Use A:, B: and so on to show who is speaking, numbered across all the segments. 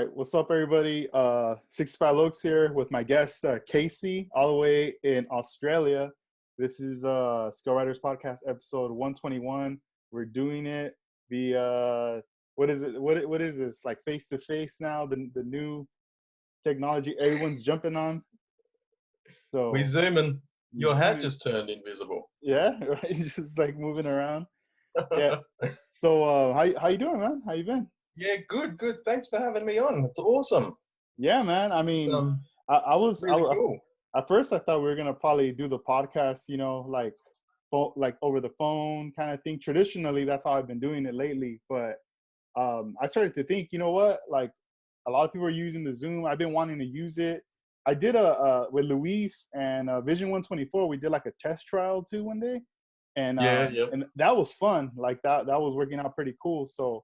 A: right, what's up, everybody? 65 Lokes here with my guest, Casey, all the way in Australia. This is Skill Riders Podcast, episode 121. We're doing it via, what is it? What is this? Like face to face now, the new technology everyone's jumping on.
B: We
A: So,
B: zooming. Your hat
A: zooming.
B: just turned invisible.
A: Yeah, right? Just like moving around. Yeah. So, how you doing, man? How you been?
B: Yeah, good. Thanks for having me on. It's awesome.
A: Yeah, man. I
B: It's
A: mean, I was
B: really cool.
A: at first I thought we were gonna probably do the podcast, like like over the phone kind of thing. Traditionally, that's how I've been doing it lately. But I started to think, you know what? Like a lot of people are using the Zoom. I've been wanting to use it. I did with Luis and Vision 124. We did like a test trial too one day,
B: Yeah, yep.
A: and that was fun. Like that was working out pretty cool. So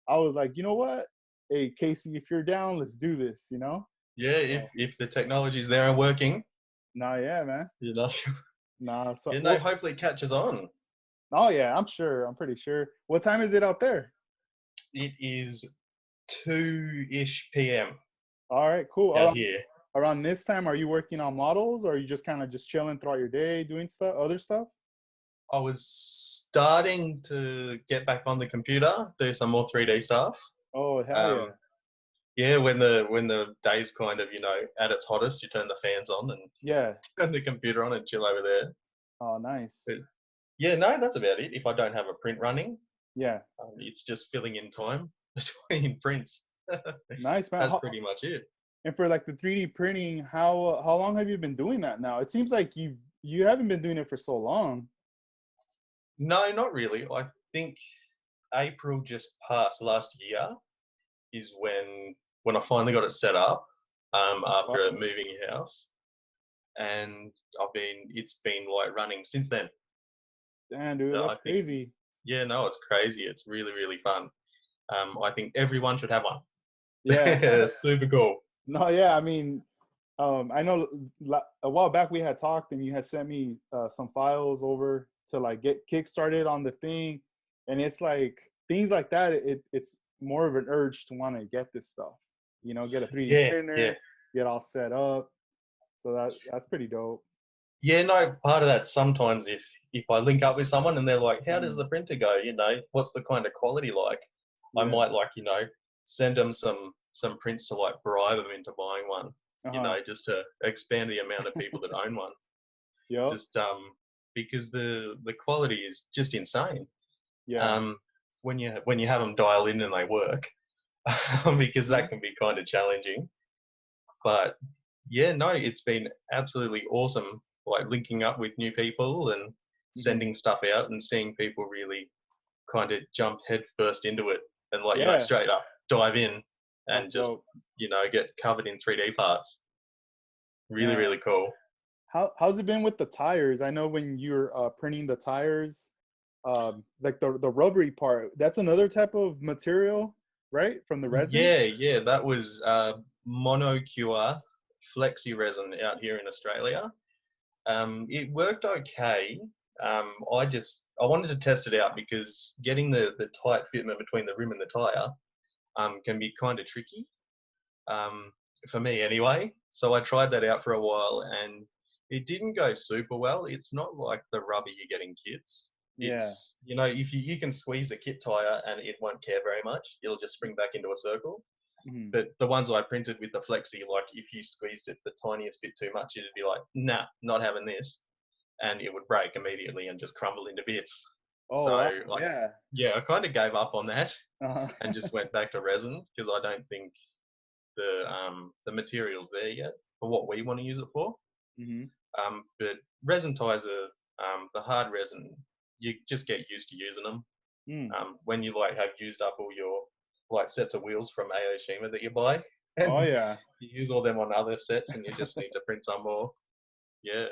A: I was like, you know what? Hey, Casey, if you're down, let's do this.
B: Yeah,
A: So,
B: if the technology's there and working,
A: nah, yeah, man.
B: you know,
A: Nah, so well,
B: hopefully it catches on.
A: oh yeah, I'm sure. I'm pretty sure. What time is it out there?
B: It is 2-ish p.m.
A: All right, cool.
B: out here.
A: Around this time, are you working on models, or are you just kind of just chilling throughout your day, doing other stuff?
B: I was starting to get back on the computer, do some more 3D stuff.
A: Oh hell
B: Um,
A: yeah,
B: yeah, when the day's kind of, at its hottest, you turn the fans on and
A: yeah.
B: turn the computer on and chill over there.
A: Oh nice.
B: But yeah, no, that's about it. If I don't have a print running,
A: Yeah,
B: it's just filling in time between prints.
A: nice man.
B: That's pretty much it.
A: And for like the 3D printing, how long have you been doing that now? It seems like you haven't been doing it for so long.
B: No, not really. I think April just past last year is when I finally got it set up
A: Oh,
B: after moving house, and it's been like running since then.
A: damn, dude,
B: I
A: that's
B: think
A: crazy.
B: yeah, no, it's crazy. It's really really fun. I think everyone should have one.
A: Yeah.
B: Super cool.
A: No, yeah. I mean, I know a while back we had talked, and you had sent me some files over to like get kickstarted on the thing, and it's like things like that. It's more of an urge to want to get this stuff. Get a 3D
B: Yeah, yeah.
A: printer, get all set up. So that's pretty dope.
B: Yeah, no, part of that sometimes if I link up with someone and they're like, how does
A: Mm,
B: the printer go? What's the kind of quality like? I
A: yeah.
B: might like, send them some prints to like bribe them into buying one,
A: Uh-huh.
B: just to expand the amount of people that own one.
A: Yep.
B: Just because the quality is just insane.
A: Yeah.
B: Um when you have them dial in and they work, because
A: Mhm.
B: that can be kind of challenging. But yeah, no, it's been absolutely awesome, like linking up with new people and
A: Mhm.
B: sending stuff out and seeing people really kind of jump head first into it and like,
A: Yeah.
B: straight up dive in
A: That's
B: and just,
A: dope.
B: get covered in 3D parts. Really,
A: Man,
B: really cool.
A: how's it been with the tires? I know when you're printing the tires, like the rubbery part, that's another type of material, right? From the resin?
B: Yeah, that was Mono QR Flexi resin out here in Australia. It worked okay. I wanted to test it out because getting the tight fitment between the rim and the tire can be kind of tricky, um, for me anyway. So I tried that out for a while and it didn't go super well. It's not like the rubber you get in kits.
A: Yeah.
B: It's, if you can squeeze a kit tire and it won't care very much, it'll just spring back into a circle.
A: Mhm.
B: But the ones I printed with the Flexi, like if you squeezed it the tiniest bit too much, it'd be like, nah, not having this. And it would break immediately and just crumble into bits.
A: Oh, wow.
B: So, like,
A: Yeah.
B: yeah, I kind of gave up on that
A: Uh-huh.
B: and just went back to resin because I don't think the material's there yet for what we want to use it for.
A: Mhm.
B: But resin ties are the hard resin. You just get used to using them.
A: Mm.
B: When you like have used up all your like sets of wheels from Aoshima that you buy,
A: Oh
B: and
A: yeah.
B: you use all them on other sets, and you just need to print some more. Yeah.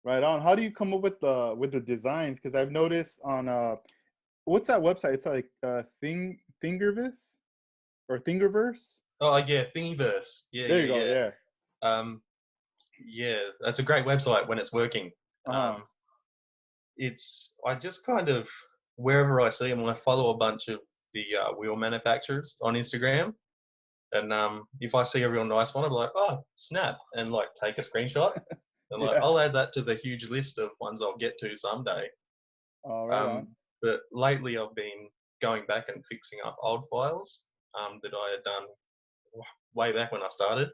A: Right on. How do you come up with the designs? Because I've noticed on what's that website? It's like Thingiverse or Thingiverse.
B: Oh yeah, Thingiverse. Yeah,
A: There
B: yeah,
A: you go.
B: yeah.
A: Yeah.
B: Um, yeah, that's a great website when it's working.
A: Uh-huh.
B: Um, I just kind of wherever I see them, I follow a bunch of the wheel manufacturers on Instagram, And if I see a real nice one, I'm like, oh, snap, and like take a screenshot, and like
A: Yeah.
B: I'll add that to the huge list of ones I'll get to someday.
A: Oh, right
B: Um,
A: on.
B: but lately, I've been going back and fixing up old files that I had done way back when I started.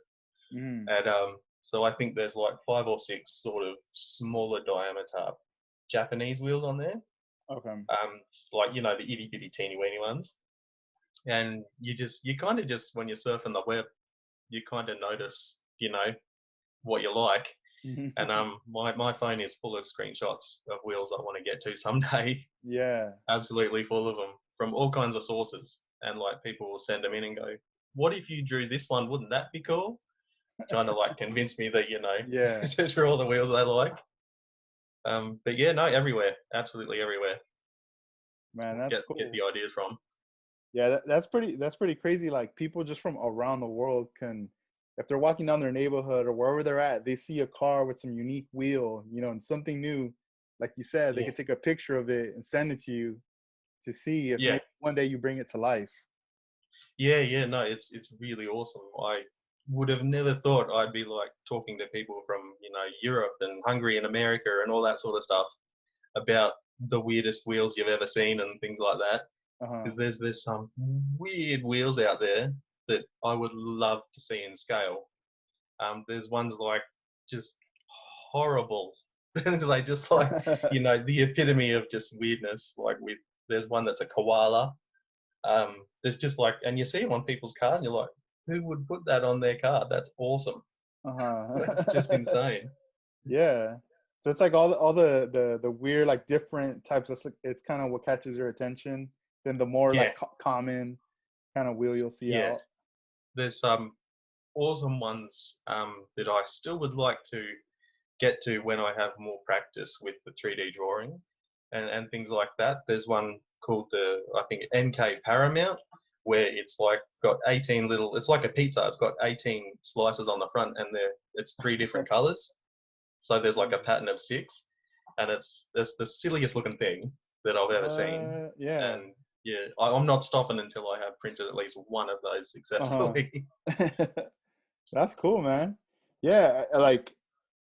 A: Mm.
B: And so I think there's like 5 or 6 sort of smaller diameter Japanese wheels on there.
A: Okay.
B: Like you know the itty bitty teeny weeny ones. And you kind of just when you're surfing the web, you kind of notice what you like. And my phone is full of screenshots of wheels I want to get to someday.
A: Yeah.
B: Absolutely full of them from all kinds of sources. And like people will send them in and go, "What if you drew this one? Wouldn't that be cool?" Trying to like convince me that
A: Yeah.
B: to draw the wheels I like. But yeah, no, everywhere, absolutely everywhere.
A: Man, that's
B: Get
A: cool.
B: the ideas from.
A: Yeah, that's pretty crazy. Like people just from around the world can, if they're walking down their neighborhood or wherever they're at, they see a car with some unique wheel, and something new. Like you said, they
B: Yeah,
A: could take a picture of it and send it to you to see if
B: yeah,
A: maybe one day you bring it to life.
B: yeah. No, it's really awesome. I would have never thought I'd be like talking to people from Europe and Hungary and America and all that sort of stuff about the weirdest wheels you've ever seen and things like that.
A: Uh-huh.
B: Because there's some weird wheels out there that I would love to see in scale. There's ones like just horrible. They just like the epitome of just weirdness. Like there's one that's a koala. There's just like, and you see them on people's cars, and you're like, who would put that on their car? That's awesome. That's just
A: Uh-huh.
B: insane.
A: Yeah. So it's like all the weird, like different types of, it's kind of what catches your attention than the more
B: Yeah,
A: like common kind of wheel you'll see
B: yeah.
A: out.
B: There's some awesome ones that I still would like to get to when I have more practice with the 3D drawing and things like that. There's one called I think NK Paramount, where it's like got 18 little, it's like a pizza. It's got 18 slices on the front and it's 3 different colors. So there's like a pattern of 6 and it's the silliest looking thing that I've ever seen.
A: Yeah.
B: And yeah, I'm not stopping until I have printed at least one of those
A: Uh-huh.
B: successfully.
A: That's cool, man. Yeah, like,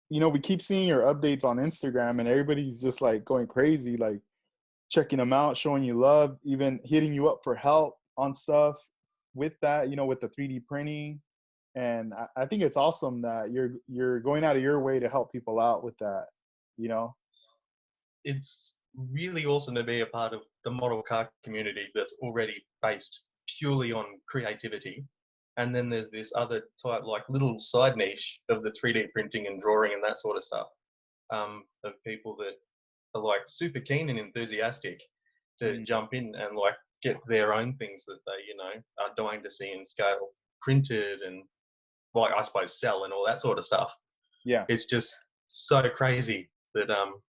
A: we keep seeing your updates on Instagram and everybody's just like going crazy, like checking them out, showing you love, even hitting you up for help on stuff with that, with the 3D printing. And I think it's awesome that you're going out of your way to help people out with that, you know?
B: It's really awesome to be a part of the model car community that's already based purely on creativity. And then there's this other type, like little side niche of the 3D printing and drawing and that sort of stuff, of people that are like super keen and enthusiastic to
A: Mm.
B: jump in and like get their own things that they, are dying to see in scale printed and like I suppose sell and all that sort of stuff.
A: Yeah.
B: It's just so crazy that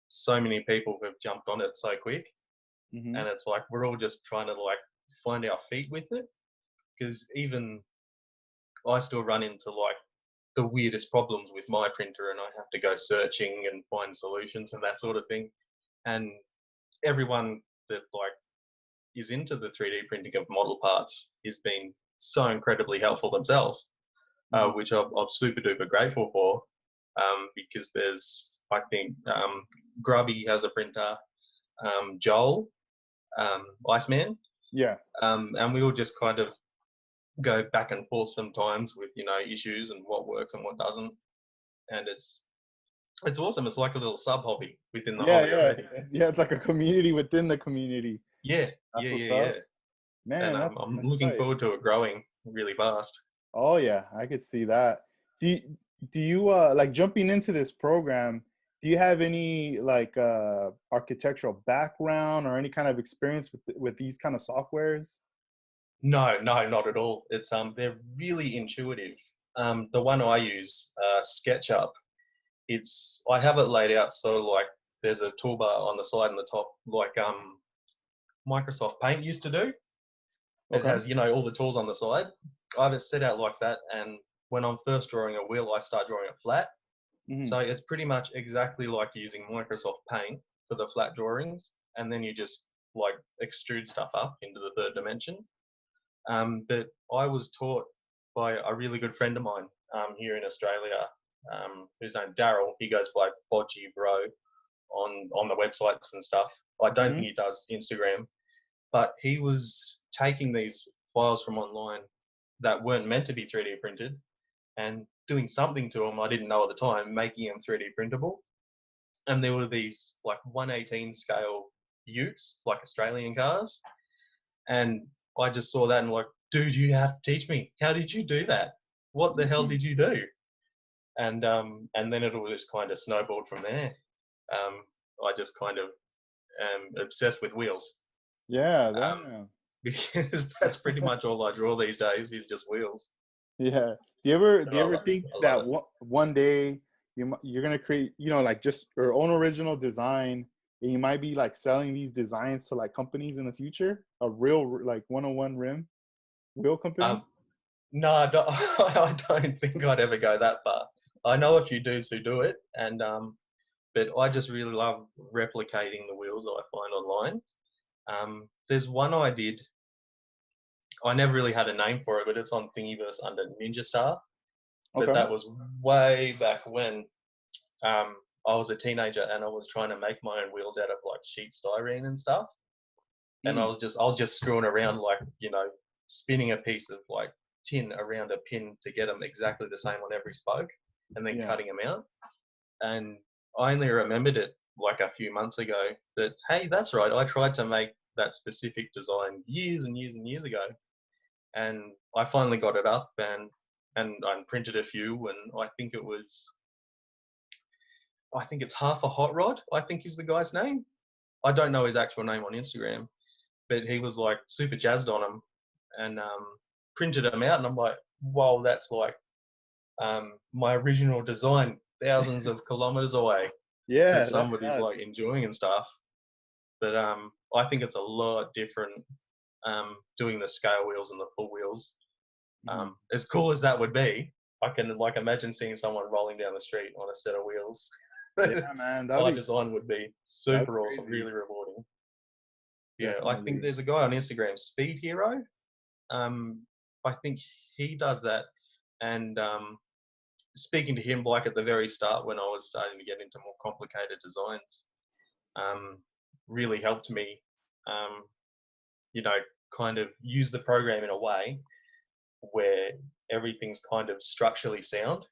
B: so many people have jumped on it so quick,
A: Hmm.
B: and it's like we're all just trying to like find our feet with it because even I still run into like the weirdest problems with my printer and I have to go searching and find solutions and that sort of thing. And everyone that like is into the 3D printing of model parts has been so incredibly helpful themselves,
A: Hmm.
B: which I'm super duper grateful for. Because there's, I think, Grubby has a printer, Joel, Iceman,
A: Yeah.
B: and we all just kind of go back and forth sometimes with issues and what works and what doesn't, and it's awesome. It's like a little sub hobby within the
A: Yeah.
B: hobby
A: Yeah.
B: already.
A: Yeah. It's like a community within the community.
B: Yeah,
A: That's
B: yeah,
A: what's
B: yeah, yeah.
A: up.
B: And
A: Man,
B: I'm
A: that's
B: looking
A: tight.
B: forward to it growing really fast.
A: Oh yeah, I could see that. Do you like jumping into this program, do you have any like architectural background or any kind of experience with these kind of softwares?
B: No, no, not at all. It's they're really intuitive. The one I use, SketchUp, I have it laid out so like there's a toolbar on the side and the top like Microsoft Paint used to do. It
A: Okay.
B: has all the tools on the side. I have it set out like that, and when I'm first drawing a wheel, I start drawing it flat.
A: Hmm.
B: So it's pretty much exactly like using Microsoft Paint for the flat drawings, and then you just like extrude stuff up into the third dimension. But I was taught by a really good friend of mine here in Australia, who's named Daryl. He goes by Bodgy Bro on the websites and stuff. I don't
A: Hmm.
B: think he does Instagram, but he was taking these files from online that weren't meant to be 3D printed and doing something to them I didn't know at the time, making them 3D printable. And there were these like 1/18 scale utes, like Australian cars. And I just saw that and like, dude, you have to teach me. How did you do that? What the hell did you do? And then it all just kind of snowballed from there. I just kind of am obsessed with wheels.
A: Yeah,
B: Um,
A: damn.
B: because that's pretty much all I draw these days is just wheels.
A: Yeah. Do you ever
B: I
A: think
B: love
A: that
B: it.
A: one day you're gonna create, like just your own original design, and you might be like selling these designs to like companies in the future? A real like 101 rim wheel company?
B: Um, no, I don't, I don't think I'd ever go that far. I know a few dudes who do it, and but I just really love replicating the wheels that I find online. There's one I did. I never really had a name for it, but it's on Thingiverse under Ninja Star. But
A: Okay.
B: that was way back when I was a teenager and I was trying to make my own wheels out of like sheet styrene and stuff. And
A: Mm,
B: I was just screwing around like spinning a piece of like tin around a pin to get them exactly the same on every spoke, and then
A: yeah.
B: cutting them out. And I only remembered it like a few months ago that hey, that's right, I tried to make that specific design years and years and years ago, and I finally got it up and I printed a few, and I think it's Half a Hot Rod, I think is the guy's name. I don't know his actual name on Instagram, but he was like super jazzed on them and printed them out. And I'm like, whoa, that's like my original design thousands of kilometers away that
A: Yeah, that's
B: somebody's
A: nuts.
B: like enjoying and stuff. But I think it's a lot different doing the scale wheels and the full wheels.
A: Mhm.
B: As cool as that would be, I can like imagine seeing someone rolling down the street on a set of wheels.
A: Yeah, man,
B: My design would be
A: that'd be
B: super awesome,
A: crazy.
B: really rewarding. Yeah, I think
A: Definitely.
B: there's a guy on Instagram, Speed Hero. Um, I think he does that. And speaking to him, like at the very start when I was starting to get into more complicated designs, um, really helped me, um, you know, kind of use the program in a way where everything's kind of structurally sound,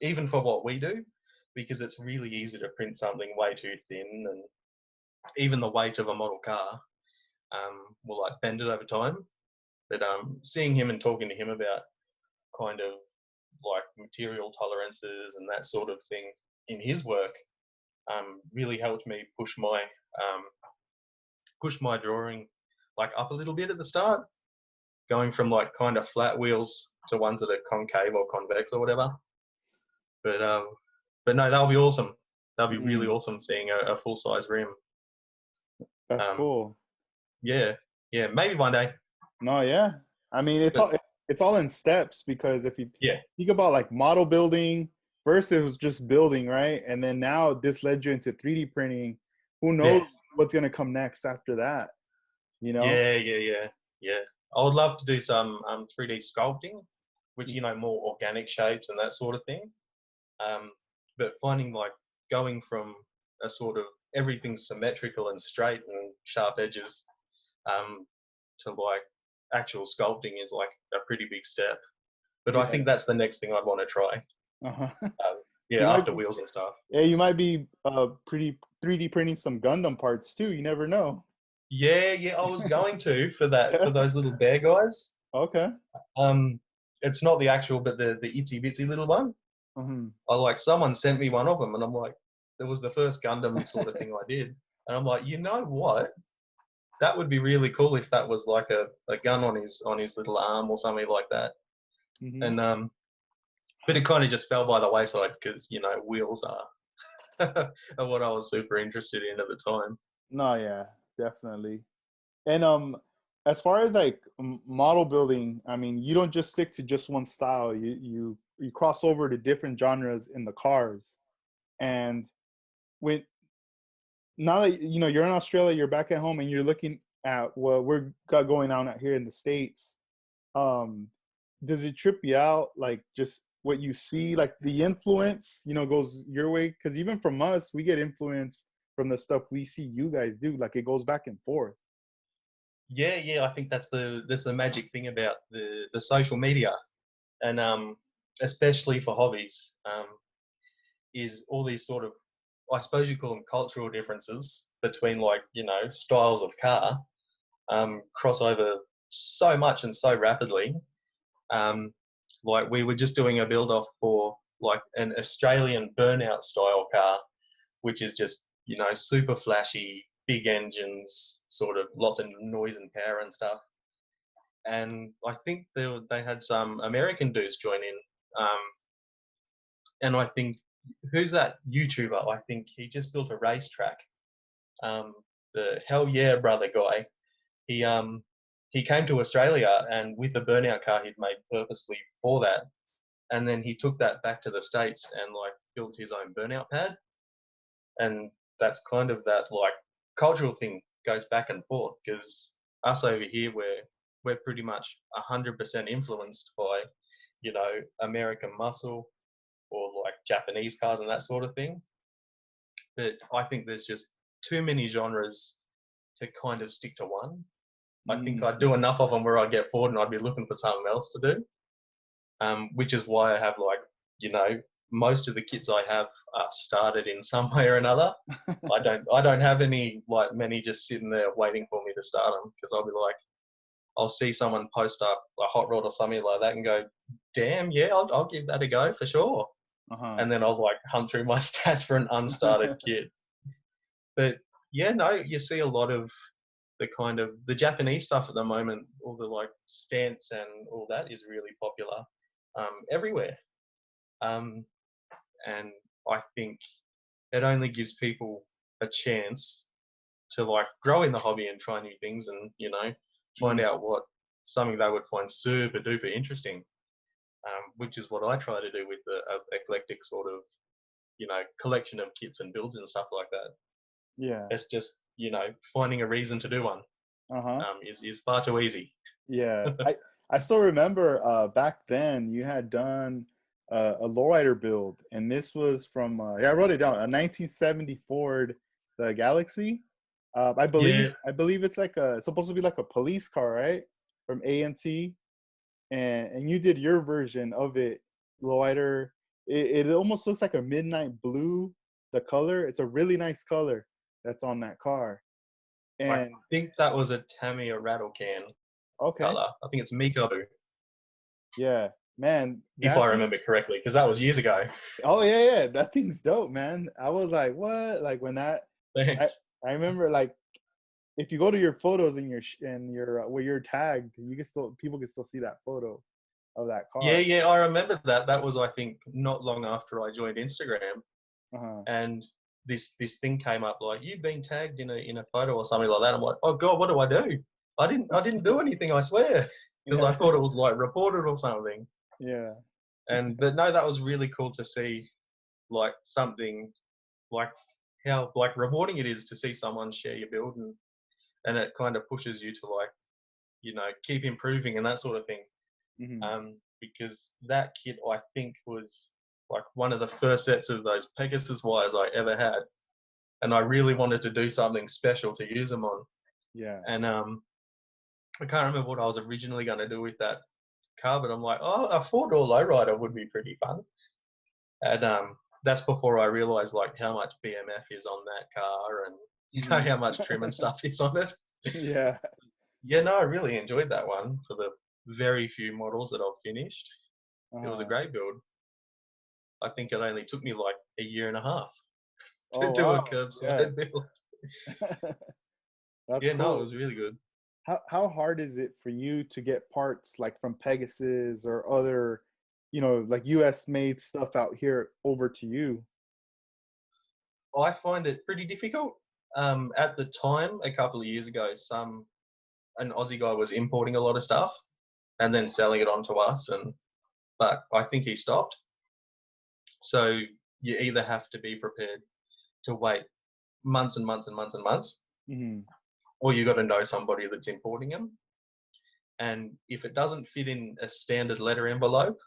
B: even for what we do, because it's really easy to print something way too thin, and even the weight of a model car will like bend it over time. But seeing him and talking to him about kind of like material tolerances and that sort of thing in his work really helped me um, push my drawing like up a little bit at the start, going from like kind of flat wheels to ones that are concave or convex or whatever. But but no, that'll be awesome. That'll be really
A: Mm,
B: awesome seeing a full size rim.
A: that's
B: Um,
A: cool.
B: yeah, yeah, maybe one day.
A: No, yeah. I mean, it's all
B: But
A: it's all in steps, because if you
B: yeah,
A: think about like model building, first it was just building, right? And then now this led you into 3D printing. Who
B: yeah,
A: knows what's gonna come next after that, you know?
B: yeah. I would love to do some 3D sculpting, which more organic shapes and that sort of thing. Um, but finding like going from a sort of everything symmetrical and straight and sharp edges um, to like actual sculpting is like a pretty big step. But I think
A: Yeah.
B: that's the next thing I'd want to try.
A: Uh-huh. You
B: Yeah,
A: might
B: after
A: be
B: wheels and stuff.
A: yeah, you might be pretty 3D printing some Gundam parts too. You never know.
B: Yeah. I was going to for that for those little bear guys.
A: Okay.
B: Um, it's not the actual, but the itsy bitsy little one.
A: Hmm.
B: I like someone sent me one of them, and I'm like, it was the first Gundam sort of thing I did, and I'm like, you know what? That would be really cool if that was like a gun on his little arm or something like that.
A: Hmm.
B: And but it kind of just fell by the wayside because wheels are what I was super interested in at the time.
A: No, yeah, definitely. And as far as like model building, I mean, you don't just stick to just one style. You cross over to different genres in the cars. And when now that you're in Australia, you're back at home, and you're looking at what we're got going on out here in the States. Um, does it trip you out, like just what you see, like the influence, goes your way? Because even from us, we get influence from the stuff we see you guys do. Like it goes back and forth.
B: Yeah, yeah. I think that's the magic thing about the social media, and especially for hobbies, is all these sort of, I suppose you call them cultural differences between, like, styles of car, cross over so much and so rapidly. Um, like we were just doing a build off for like an Australian burnout style car, which is just, super flashy, big engines, sort of lots of noise and power and stuff. And I think they had some American dudes join in. Um, and I think, who's that YouTuber? I think he just built a racetrack. The Hell Yeah Brother guy. He came to Australia and with a burnout car he'd made purposely for that, and then he took that back to the States and like built his own burnout pad. And that's kind of that like cultural thing goes back and forth, because us over here we're pretty much 100% influenced by, American muscle or like Japanese cars and that sort of thing. But I think there's just too many genres to kind of stick to one. I think
A: Mm.
B: I'd do enough of them where I'd get bored and I'd be looking for something else to do. Which is why I have like, most of the kits I have are started in some way or another. I don't have any like many just sitting there waiting for me to start them, because I'll be like, I'll see someone post up a hot rod or something like that and go, damn, yeah, I'll give that a go for sure.
A: Uh-huh.
B: And then I'll like hunt through my stash for an unstarted kit. But yeah, no, you see a lot of the kind of the Japanese stuff at the moment, all the like stance and all that is really popular everywhere. Um, and I think it only gives people a chance to like grow in the hobby and try new things, and find
A: Mhm.
B: out what something they would find super duper interesting, which is what I try to do with the eclectic sort of collection of kits and builds and stuff like that.
A: Yeah.
B: It's just finding a reason to do one
A: Uh-huh.
B: is far too easy.
A: Yeah. I still remember back then you had done a lowrider build, and this was from yeah, I wrote it down, a 1970 Ford the Galaxy. I believe
B: Yeah,
A: it's like a, it's supposed to be like a police car, right? From AMT, and you did your version of it, lowrider. It almost looks like a midnight blue, the color. It's a really nice color that's on that car.
B: I
A: And
B: think that was a Tamiya rattle can
A: okay,
B: color. I think it's Mikado,
A: yeah, man,
B: if I
A: that thing.
B: remember correctly, because that was years ago.
A: Oh yeah, yeah, that thing's dope, man. I was like, what? Like when that, I
B: Thanks.
A: I remember, like, if you go to your photos and your where you're tagged, you can still, people can still see that photo of that
B: Yeah,
A: car.
B: yeah, I remember that. That was, I think, not long after I joined Instagram,
A: Uh-huh.
B: and this thing came up like, you've been tagged in a photo or something like that. I'm like, oh god, what do I do? I didn't do anything, I swear, because I
A: Yeah,
B: thought it was like reported or something.
A: yeah,
B: And but no, that was really cool to see, like something like how like rewarding it is to see someone share your build, and it kind of pushes you to like keep improving and that sort of thing.
A: hmm,
B: Because that kit I think was like one of the first sets of those Pegasus wires I ever had, and I really wanted to do something special to use them on.
A: yeah.
B: And I can't remember what I was originally going to do with that car, but I'm like, oh, a four-door lowrider would be pretty fun. And that's before I realized like how much BMF is on that car, and
A: Hmm.
B: how much trim and stuff is on it.
A: Yeah.
B: Yeah, no, I really enjoyed that one for the very few models that I've finished. It was a
A: Uh-huh.
B: great build. I think it only took me like a year and a half to
A: Oh
B: do a
A: wow. Yeah.
B: curbside build.
A: That's
B: Yeah, no, it
A: cool.
B: was really good.
A: How hard is it for you to get parts like from Pegasus or other, like US made stuff out here over to you?
B: I find it pretty difficult. At the time, a couple of years ago, an Aussie guy was importing a lot of stuff and then selling it on to us, and but I think he stopped. So you either have to be prepared to wait months and months and months and months,
A: Hmm.
B: or you got to know somebody that's importing them. and if it doesn't fit in a standard letter envelope,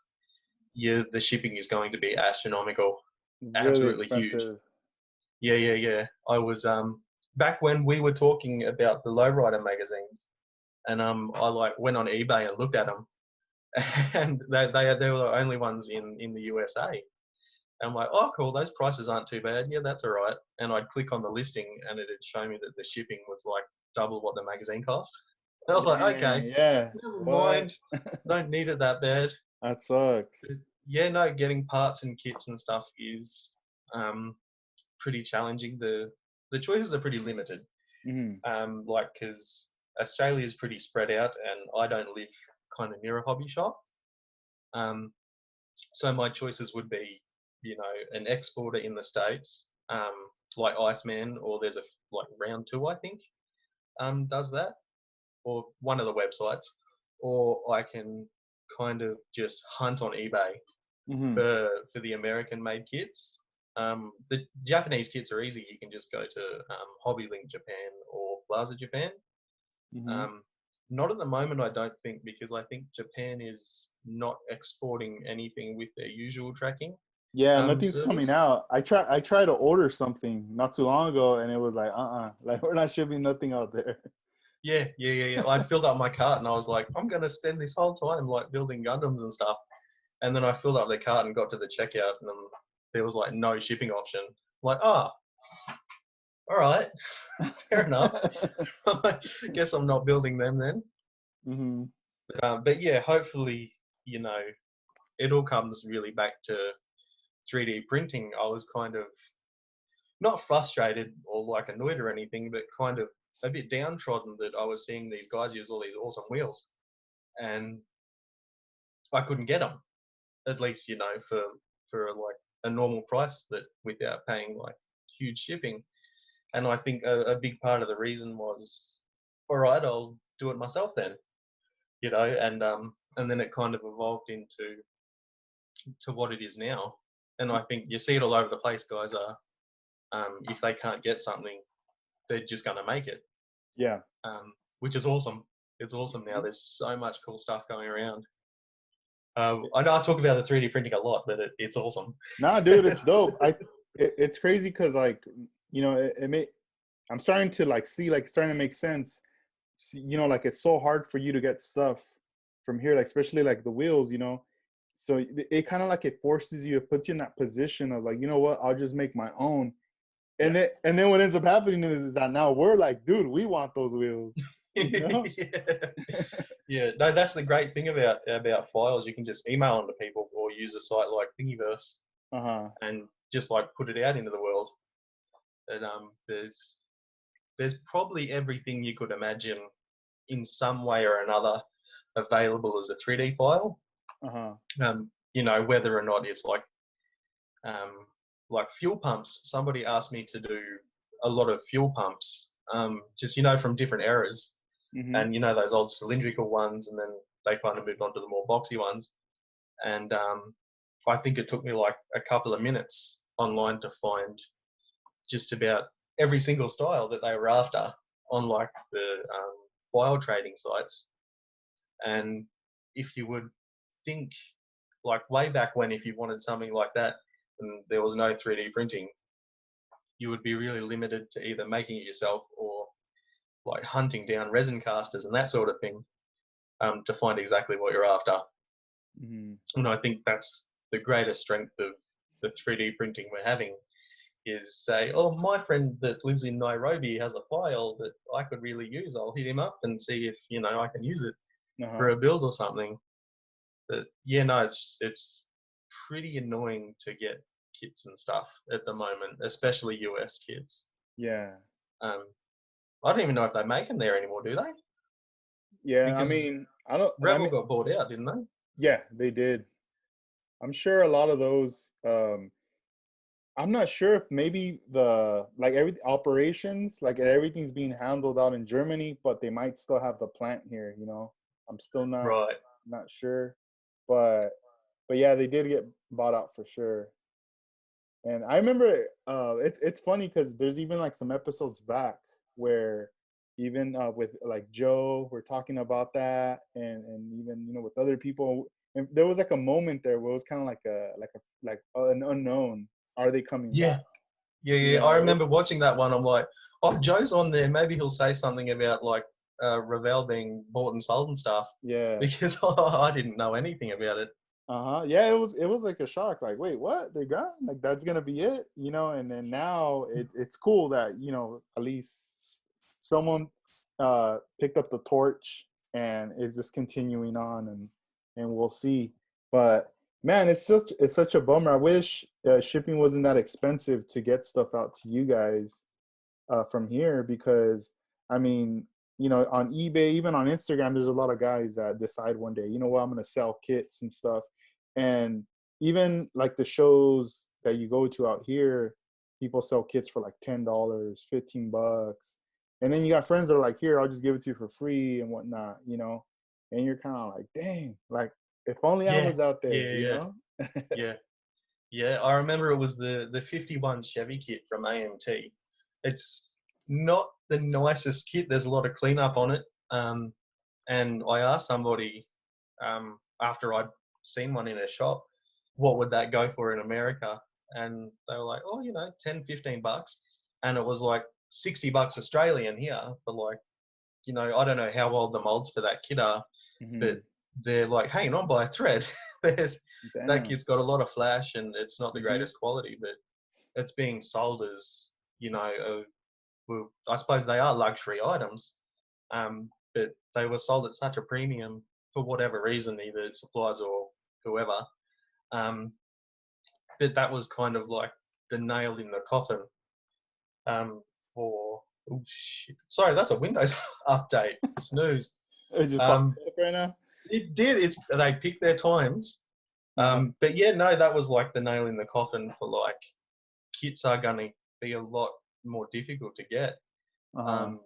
B: the shipping is going to be astronomical,
A: Really
B: absolutely huge.
A: expensive.
B: Yeah. I was back when we were talking about the lowrider magazines, and I like went on eBay and looked at them, and they were the only ones in the USA. And I'm like, oh, cool, those prices aren't too bad. Yeah, that's all right. And I'd click on the listing, and it'd show me that the shipping was like double what the magazine cost. And I was like, okay,
A: Dang, yeah.
B: never
A: What?
B: mind. Don't need it that bad.
A: That sucks.
B: But yeah, no, getting parts and kits and stuff is pretty challenging. The choices are pretty limited.
A: Hmm.
B: Like, because Australia is pretty spread out, and I don't live kind of near a hobby shop. So my choices would be, an exporter in the States, like Iceman, or there's a like Round Two, I think, does that, or one of the websites, or I can kind of just hunt on eBay
A: Hmm.
B: for the American made kits. The Japanese kits are easy. You can just go to Hobbylink Japan or Plaza Japan.
A: Hmm.
B: Um, Not at the moment, I don't think, because I think Japan is not exporting anything with their usual tracking
A: Yeah, nothing's coming
B: service.
A: out. I tried to order something not too long ago, and it was like, like we're not shipping nothing out there.
B: Yeah. I'd filled up my cart and I was like, I'm going to spend this whole time like building Gundams and stuff. And then I filled up the cart and got to the checkout, and then there was like no shipping option. I'm like, oh, all right, fair enough. I guess I'm not building them then.
A: Hmm.
B: But yeah, hopefully, you know, it all comes really back to 3D printing. I was kind of not frustrated or like annoyed or anything, but kind of a bit downtrodden that I was seeing these guys use all these awesome wheels, and I couldn't get them. At least, for like a normal price, that without paying like huge shipping. And I think a big part of the reason was, all right, I'll do it myself then, and then it kind of evolved into what it is now. And I think you see it all over the place. Guys are, if they can't get something, they're just going to make it,
A: Yeah.
B: which is awesome. It's awesome now. There's so much cool stuff going around. I know I talk about the 3D printing a lot, but it's awesome.
A: Nah, dude, it's dope. It's crazy because like, it may. I'm starting to like see like starting to make sense. Like it's so hard for you to get stuff from here, like especially like the wheels. So it kind of like it forces you, it puts you in that position of like, you know what, I'll just make my own.
B: Yeah.
A: And then what ends up happening is that now we're like, dude, we want those wheels. You know?
B: Yeah. No, that's the great thing about files. You can just email them to people or use a site like Thingiverse
A: Uh-huh.
B: and just like put it out into the world. And there's probably everything you could imagine in some way or another available as a 3D file.
A: Uh-huh.
B: Whether or not it's like fuel pumps. Somebody asked me to do a lot of fuel pumps, just from different eras,
A: Mm-hmm.
B: and those old cylindrical ones, and then they kind of moved on to the more boxy ones. And I think it took me like a couple of minutes online to find just about every single style that they were after on like the file trading sites. And if you would think like way back when, if you wanted something like that and there was no 3D printing, you would be really limited to either making it yourself or like hunting down resin casters and that sort of thing, to find exactly what you're after.
A: Mm-hmm.
B: And I think that's the greatest strength of the 3D printing we're having, is say, oh, my friend that lives in Nairobi has a file that I could really use. I'll hit him up and see if, I can use it for
A: Uh-huh.
B: a build or something. But yeah, no, it's pretty annoying to get kits and stuff at the moment, especially US kits.
A: Yeah.
B: Um, I don't even know if they make them there anymore, do they?
A: Yeah. I
B: Because
A: mean, I don't I
B: Rebel
A: mean,
B: got bought out, didn't they?
A: yeah, they did. I'm sure a lot of those I'm not sure if maybe the like every operations, like everything's being handled out in Germany, but they might still have the plant here. I'm still
B: Right.
A: not sure. But but yeah, they did get bought out for sure. And I remember it's funny because there's even like some episodes back where even with like Joe, we're talking about that, and even with other people. And there was like a moment there where it was kind of like an unknown. Are they coming
B: Yeah,
A: back?
B: yeah. I remember watching that one. I'm like, oh, Joe's on there. Maybe he'll say something about like Ravel being bought and sold and stuff,
A: Yeah.
B: because I didn't know anything about it.
A: Yeah, it was like a shock. Like, wait, what? They're gone? Like that's gonna be it, And then now it's cool that at least someone picked up the torch and is just continuing on, and we'll see. But man, it's such a bummer. I wish shipping wasn't that expensive to get stuff out to you guys from here, because I mean, on eBay, even on Instagram, there's a lot of guys that decide one day, I'm gonna sell kits and stuff. And even like the shows that you go to out here, people sell kits for like $10, $15. And then you got friends that are like, here, I'll just give it to you for free and whatnot. And you're kind of like, dang, like if only I
B: Yeah,
A: was out there,
B: yeah, yeah, yeah. I remember it was the 51 Chevy kit from AMT. It's not the nicest kit. There's a lot of cleanup on it. And I asked somebody after I'd seen one in a shop, what would that go for in America? And they were like, oh, 10, $15. And it was like $60 Australian here for like, I don't know how old the molds for that kit are,
A: hmm
B: but they're like hanging on by a thread. There's that
A: Damn.
B: kit's got a lot of flash and it's not the
A: hmm
B: greatest quality, but it's being sold as, well, I suppose they are luxury items, but they were sold at such a premium for whatever reason, either suppliers or whoever. Um, but that was kind of like the nail in the coffin um, for. Oh shit! Sorry, that's a Windows update. Snooze.
A: It just popped
B: Um,
A: up right now.
B: it did. They picked their times.
A: Uh-huh.
B: But yeah, no, that was like the nail in the coffin for like kits are going to be a lot more difficult to get.
A: Uh-huh.
B: Um,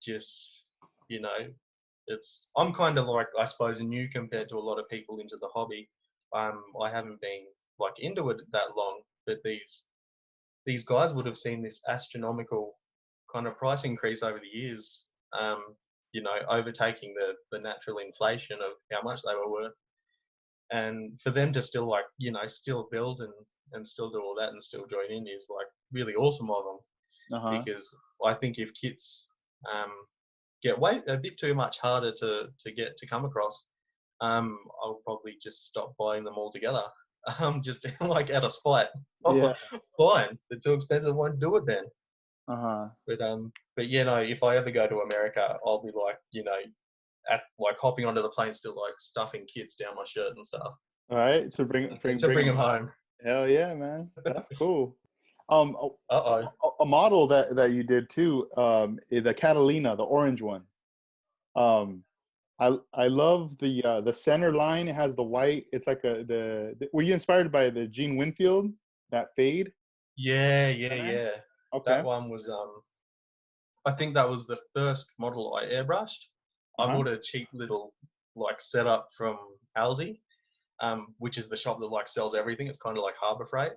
B: just you know, I'm kind of like, I suppose, new compared to a lot of people into the hobby. I haven't been like into it that long, but these guys would have seen this astronomical kind of price increase over the years. Overtaking the natural inflation of how much they were worth, and for them to still like still build and still do all that and still join in is like really awesome of them,
A: Uh-huh.
B: because I think if kits um, get way a bit too much harder to get to come across, I'll probably just stop buying them altogether. Just like out of spite.
A: Yeah.
B: Oh, fine, they're too expensive. Won't do it then.
A: Uh-huh.
B: But if I ever go to America, I'll be like, at like hopping onto the plane, still like stuffing kits down my shirt and stuff
A: All right. To bring bring
B: to
A: bring
B: bring
A: them
B: them
A: back.
B: home.
A: Hell yeah, man. That's cool. Um,
B: Uh
A: a model that you did too, is a Catalina, the orange one. Um, I love the center line. It has the white. It's like were you inspired by the Gene Winfield, that fade
B: Yeah, yeah,
A: center?
B: yeah. That
A: Okay.
B: one was I think that was the first model I airbrushed. I
A: Uh-huh.
B: bought a cheap little like setup from Aldi, which is the shop that like sells everything. It's kind of like Harbour Freight,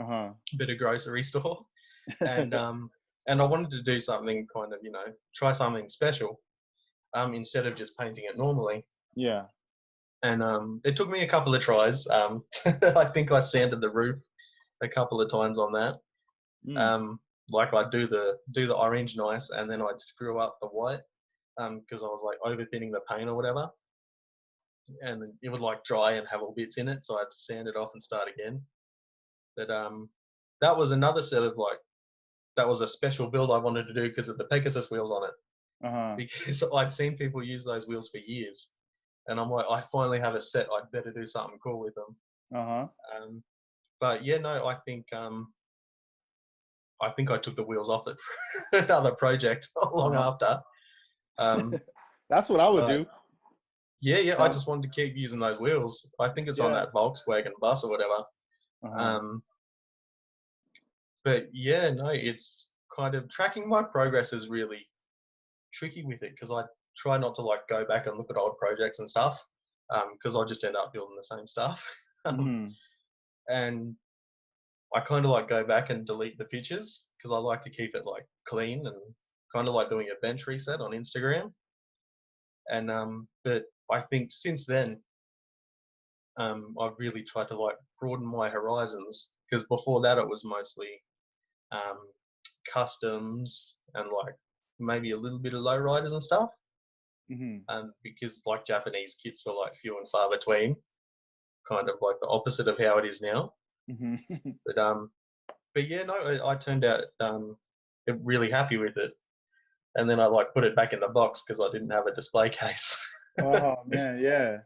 A: Uh-huh.
B: bit of grocery store, and I wanted to do something kind of try something special, instead of just painting it normally.
A: Yeah.
B: And it took me a couple of tries. I think I sanded the roof a couple of times on that.
A: Mm.
B: Um, like I'd do the orange nice, and then I'd screw up the white because I was like over thinning the paint or whatever, and it would like dry and have all bits in it, so I'd sand it off and start again. But that was another set of like that was a special build I wanted to do because of the Pegasus wheels on it,
A: Uh-huh.
B: because I'd seen people use those wheels for years, and I'm like, I finally have a set. I'd better do something cool with them.
A: Uh-huh.
B: Um, but yeah, no, I think I took the wheels off it for another project long
A: Uh-huh.
B: after. Um,
A: That's what I would
B: but
A: do.
B: yeah, I
A: Uh,
B: just wanted to keep using those wheels. I think it's on
A: yeah.
B: that Volkswagen bus or whatever.
A: Uh-huh.
B: Um, but yeah, no, it's kind of tracking my progress is really tricky with it because I try not to like go back and look at old projects and stuff because I just end up building the same stuff.
A: Mm-hmm.
B: And I kind of like go back and delete the pictures because I like to keep it like clean and kind of like doing a bench reset on Instagram. And but I think since then, I've really tried to like broaden my horizons, because before that it was mostly um, customs and like maybe a little bit of lowriders and stuff.
A: Hmm.
B: Because like Japanese kits were like few and far between, kind of like the opposite of how it is now.
A: Hmm.
B: But but yeah, no, I turned out really happy with it, and then I like put it back in the box because I didn't have a display case.
A: Oh man, yeah.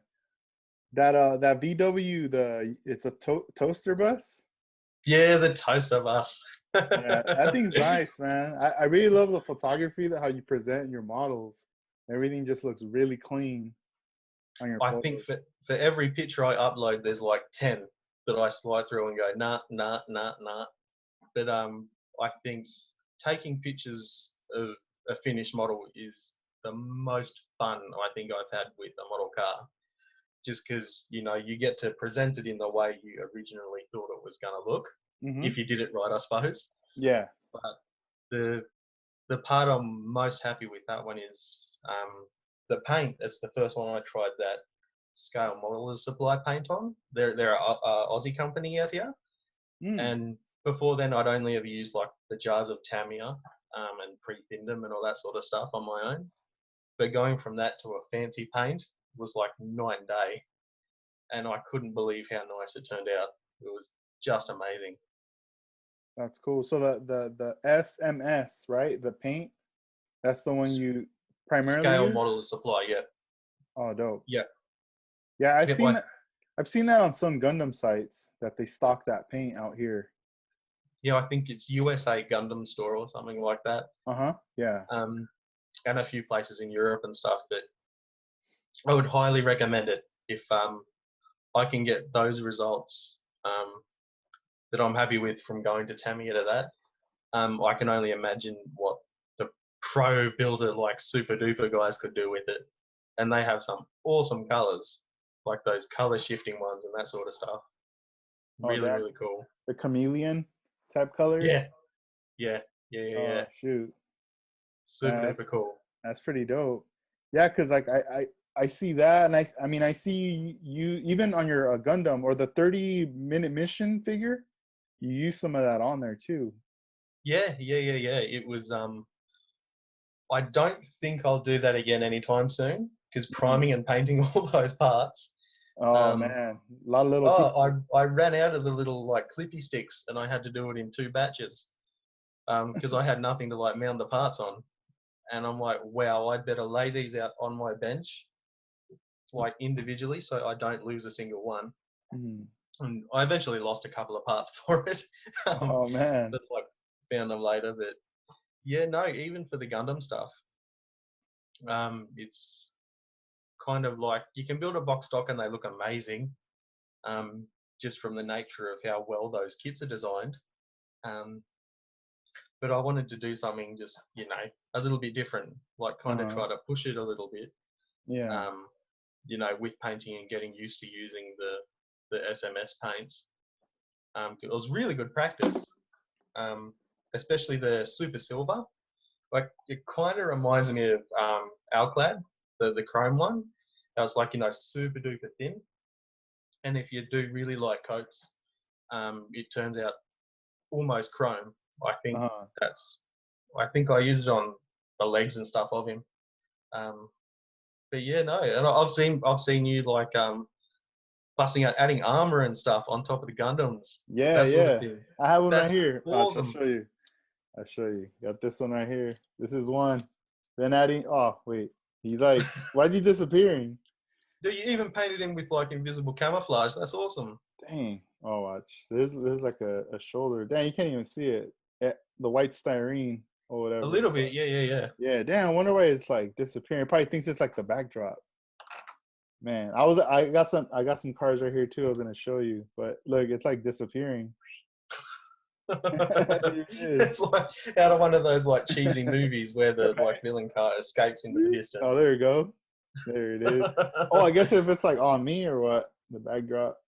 A: That VW, it's a toaster bus.
B: Yeah, the toaster bus.
A: Yeah, that thing's nice, man. I really love the photography, that how you present your models. Everything just looks really clean on your
B: I think
A: photos.
B: for every picture I upload, there's like 10 that I slide through and go, nah, nah, nah, nah. But I think taking pictures of a finished model is the most fun I think I've had with a model car. Just because, you know, you get to present it in the way you originally thought it was going to look,
A: Hmm.
B: if you did it right, I suppose.
A: Yeah.
B: But the the part I'm most happy with that one is the paint. It's the first one I tried that Scale Modelers supply paint on. They're a Aussie company out here,
A: Mm.
B: and before then I'd only ever used like the jars of Tamiya and pre-thinned them and all that sort of stuff on my own. But going from that to a fancy paint was like night and day, and I couldn't believe how nice it turned out. It was just amazing.
A: That's cool. So the SMS, right? The paint, that's the one you primarily
B: Scale
A: use?
B: Modelers supply, yeah,
A: Oh, dope.
B: yeah.
A: Yeah, I've
B: Yep,
A: seen that. I've seen that on some Gundam sites that they stock that paint out here.
B: yeah, I think it's USA Gundam Store or something like that.
A: Uh-huh. Yeah.
B: Um, and a few places in Europe and stuff. But I would highly recommend it if I can get those results that I'm happy with from going to Tamiya to that. I can only imagine what the pro builder like super duper guys could do with it, and they have some awesome colors, like those color shifting ones and that sort of stuff.
A: Oh,
B: Really,
A: that
B: really cool.
A: the chameleon type
B: Yeah,
A: colors.
B: yeah, yeah, yeah, yeah.
A: Oh, shoot.
B: Super
A: Yeah,
B: duper cool.
A: that's pretty dope. Yeah, because like I see that, and I mean I see you even on your Gundam or the 30-minute mission figure, you use some of that on there too.
B: Yeah, yeah, yeah, yeah. It was I don't think I'll do that again anytime soon, because
A: Mhm.
B: priming and painting all those parts.
A: Oh
B: Um,
A: man, a lot of little
B: oh,
A: pieces.
B: I ran out of the little like clippy sticks, and I had to do it in 2 batches because I had nothing to like mount the parts on. And I'm like, wow, I'd better lay these out on my bench like individually so I don't lose a single one.
A: Mhm.
B: And I eventually lost a couple of parts for it,
A: Oh man.
B: but like found them later. But yeah, no, even for the Gundam stuff, it's kind of like you can build a box stock and they look amazing, um, just from the nature of how well those kits are designed. Um, but I wanted to do something just, you know, a little bit different, like kind of
A: Uh-huh.
B: try to push it a little bit,
A: Yeah.
B: um, you know, with painting and getting used to using the SMS paints. It was really good practice, especially the Super Silver. Like it kind of reminds me of Alclad, the chrome one. That was like, you know, super duper thin. And if you do really light coats, it turns out almost chrome. I think
A: Uh-huh.
B: that's. I think I used it on the legs and stuff of him. Um, but yeah, no, and I've seen you like busting out, adding armor and stuff on top of the Gundams,
A: Yeah,
B: that sort of
A: yeah.
B: thing.
A: I have one right
B: That's
A: here. I'll
B: awesome.
A: show you. I'll show you. Got this one right here. This is one. Then adding. Oh wait, he's like, why is he disappearing?
B: Do you even painted him with like invisible camouflage? That's awesome.
A: Dang. Oh, watch. There's like a shoulder. Dang, you can't even see it. The white styrene or
B: A
A: whatever.
B: little bit, yeah, yeah, yeah.
A: Yeah, damn. I wonder why it's like disappearing. Probably thinks it's like the backdrop. Man, I got some cars right here too. I was gonna show you, but look, it's like disappearing. Here it is.
B: It's like out of one of those like cheesy movies where the like villain car escapes into the
A: Oh,
B: distance.
A: there you go. There it is. Oh, I guess if it's like on me or what, the backdrop.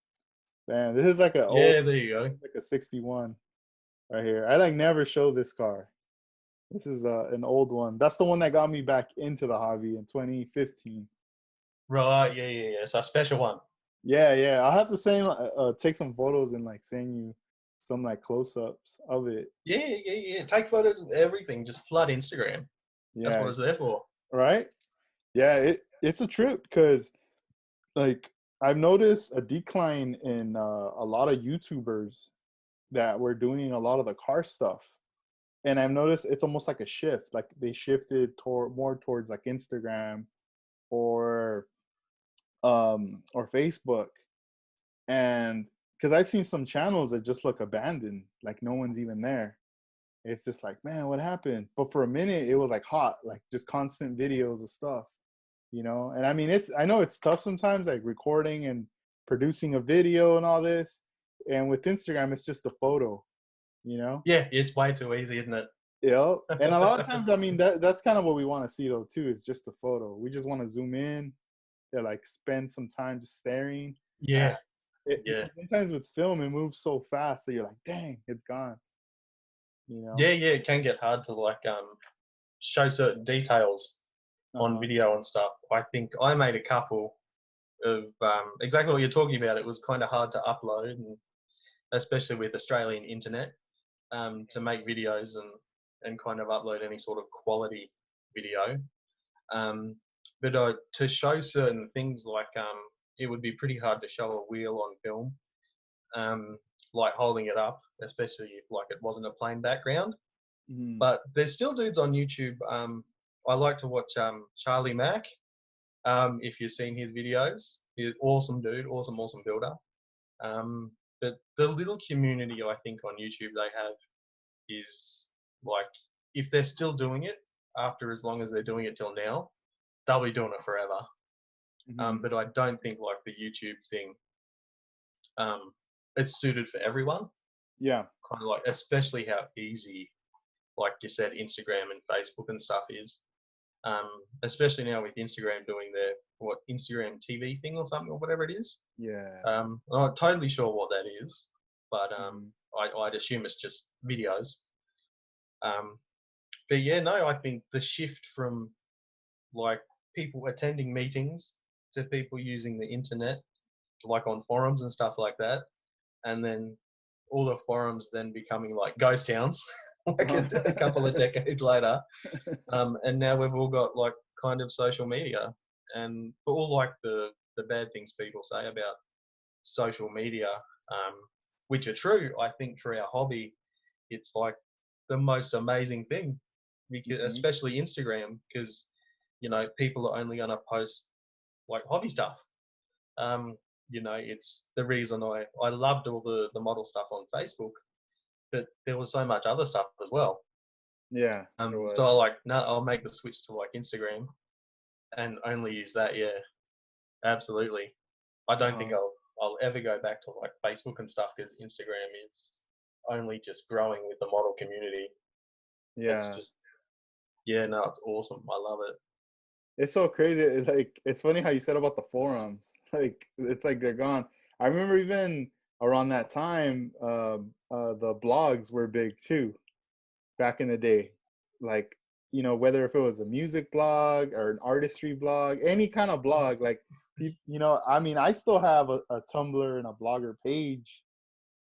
A: Man, this is like an old,
B: Yeah, there you go.
A: like a '61 right here. I like never show this car. This is an old one. That's the one that got me back into the hobby in 2015.
B: Right, yeah, yeah, yeah. It's a special one.
A: Yeah, yeah. I'll have to send take some photos and like send you some like close-ups of it.
B: Yeah, yeah, yeah. Take photos of everything. Just flood Instagram. That's what
A: Yeah,
B: it's there for.
A: right? Yeah, it's a trip because like I've noticed a decline in a lot of YouTubers that were doing a lot of the car stuff. And I've noticed it's almost like a shift. Like they shifted toward more towards like Instagram or or Facebook. And because I've seen some channels that just look abandoned, like no one's even there. It's just like, man, what happened? But for a minute, it was like hot, like just constant videos of stuff, you know. And I mean, I know it's tough sometimes, like recording and producing a video and all this. And with Instagram, it's just a photo, you know.
B: Yeah, it's way too easy, isn't it?
A: You know, and a lot of times, I mean, that's kind of what we want to see though too. Is just the photo. We just want to zoom in, yeah, like spend some time just staring.
B: Yeah, yeah.
A: Because sometimes with film, it moves so fast that you're like, dang, it's gone. You know.
B: Yeah, yeah. It can get hard to like show certain details on
A: Uh-huh.
B: video and stuff. I think I made a couple of exactly what you're talking about. It was kind of hard to upload, and especially with Australian internet, to make videos and kind of upload any sort of quality video. Um, but to show certain things like it would be pretty hard to show a wheel on film, um, like holding it up, especially if like it wasn't a plain background.
A: Mhm.
B: But there's still dudes on YouTube. I like to watch Charlie Mack. If you've seen his videos, he's an awesome dude, awesome builder. But the little community I think on YouTube they have is like if they're still doing it after as long as they're doing it till now, they'll be doing it forever.
A: Mhm.
B: But I don't think like the YouTube thing, um, it's suited for everyone.
A: Yeah.
B: Kind of like, especially how easy, like you said, Instagram and Facebook and stuff is. Especially now with Instagram doing their what Instagram TV thing or something or whatever it is.
A: Yeah.
B: I'm not totally sure what that is, but
A: Mhm.
B: I'd assume it's just videos. Um, but yeah, no, I think the shift from like people attending meetings to people using the internet, like on forums and stuff like that, and then all the forums then becoming like ghost towns, like a couple of decades later. And now we've all got like kind of social media, and for all like the bad things people say about social media, um, which are true, I think for our hobby, it's like the most amazing thing, because
A: Mhm.
B: especially Instagram, because people are only going to post like hobby stuff. Um, it's the reason I loved all the model stuff on Facebook, but there was so much other stuff as well.
A: Yeah, there
B: So I
A: was.
B: like, no, I'll make the switch to like Instagram and only use that. Yeah, absolutely. I don't think
A: Uh-huh.
B: I'll ever go back to like Facebook and stuff because Instagram is only just growing with the model community. It's
A: Yeah.
B: just yeah, no, it's awesome. I love it.
A: It's so crazy. Like it's funny how you said about the forums. Like it's like they're gone. I remember even around that time, the blogs were big too back in the day. Like, you know, whether if it was a music blog or an artistry blog, any kind of blog, like you know, I mean, I still have a Tumblr and a Blogger page.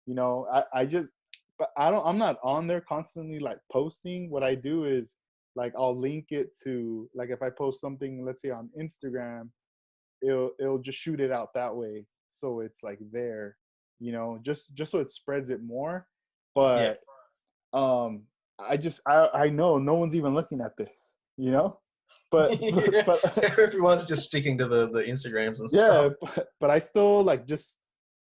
A: You know, I just, but I'm not on there constantly like posting. What I do is like I'll link it to, like if I post something, let's say on Instagram, it'll just shoot it out that way, so it's like there, you know, just so it spreads it more.
B: Yeah.
A: But um I know no one's even looking at this, you know. but
B: Yeah.
A: but
B: Everyone's just sticking to the Instagrams and stuff.
A: yeah, but I still like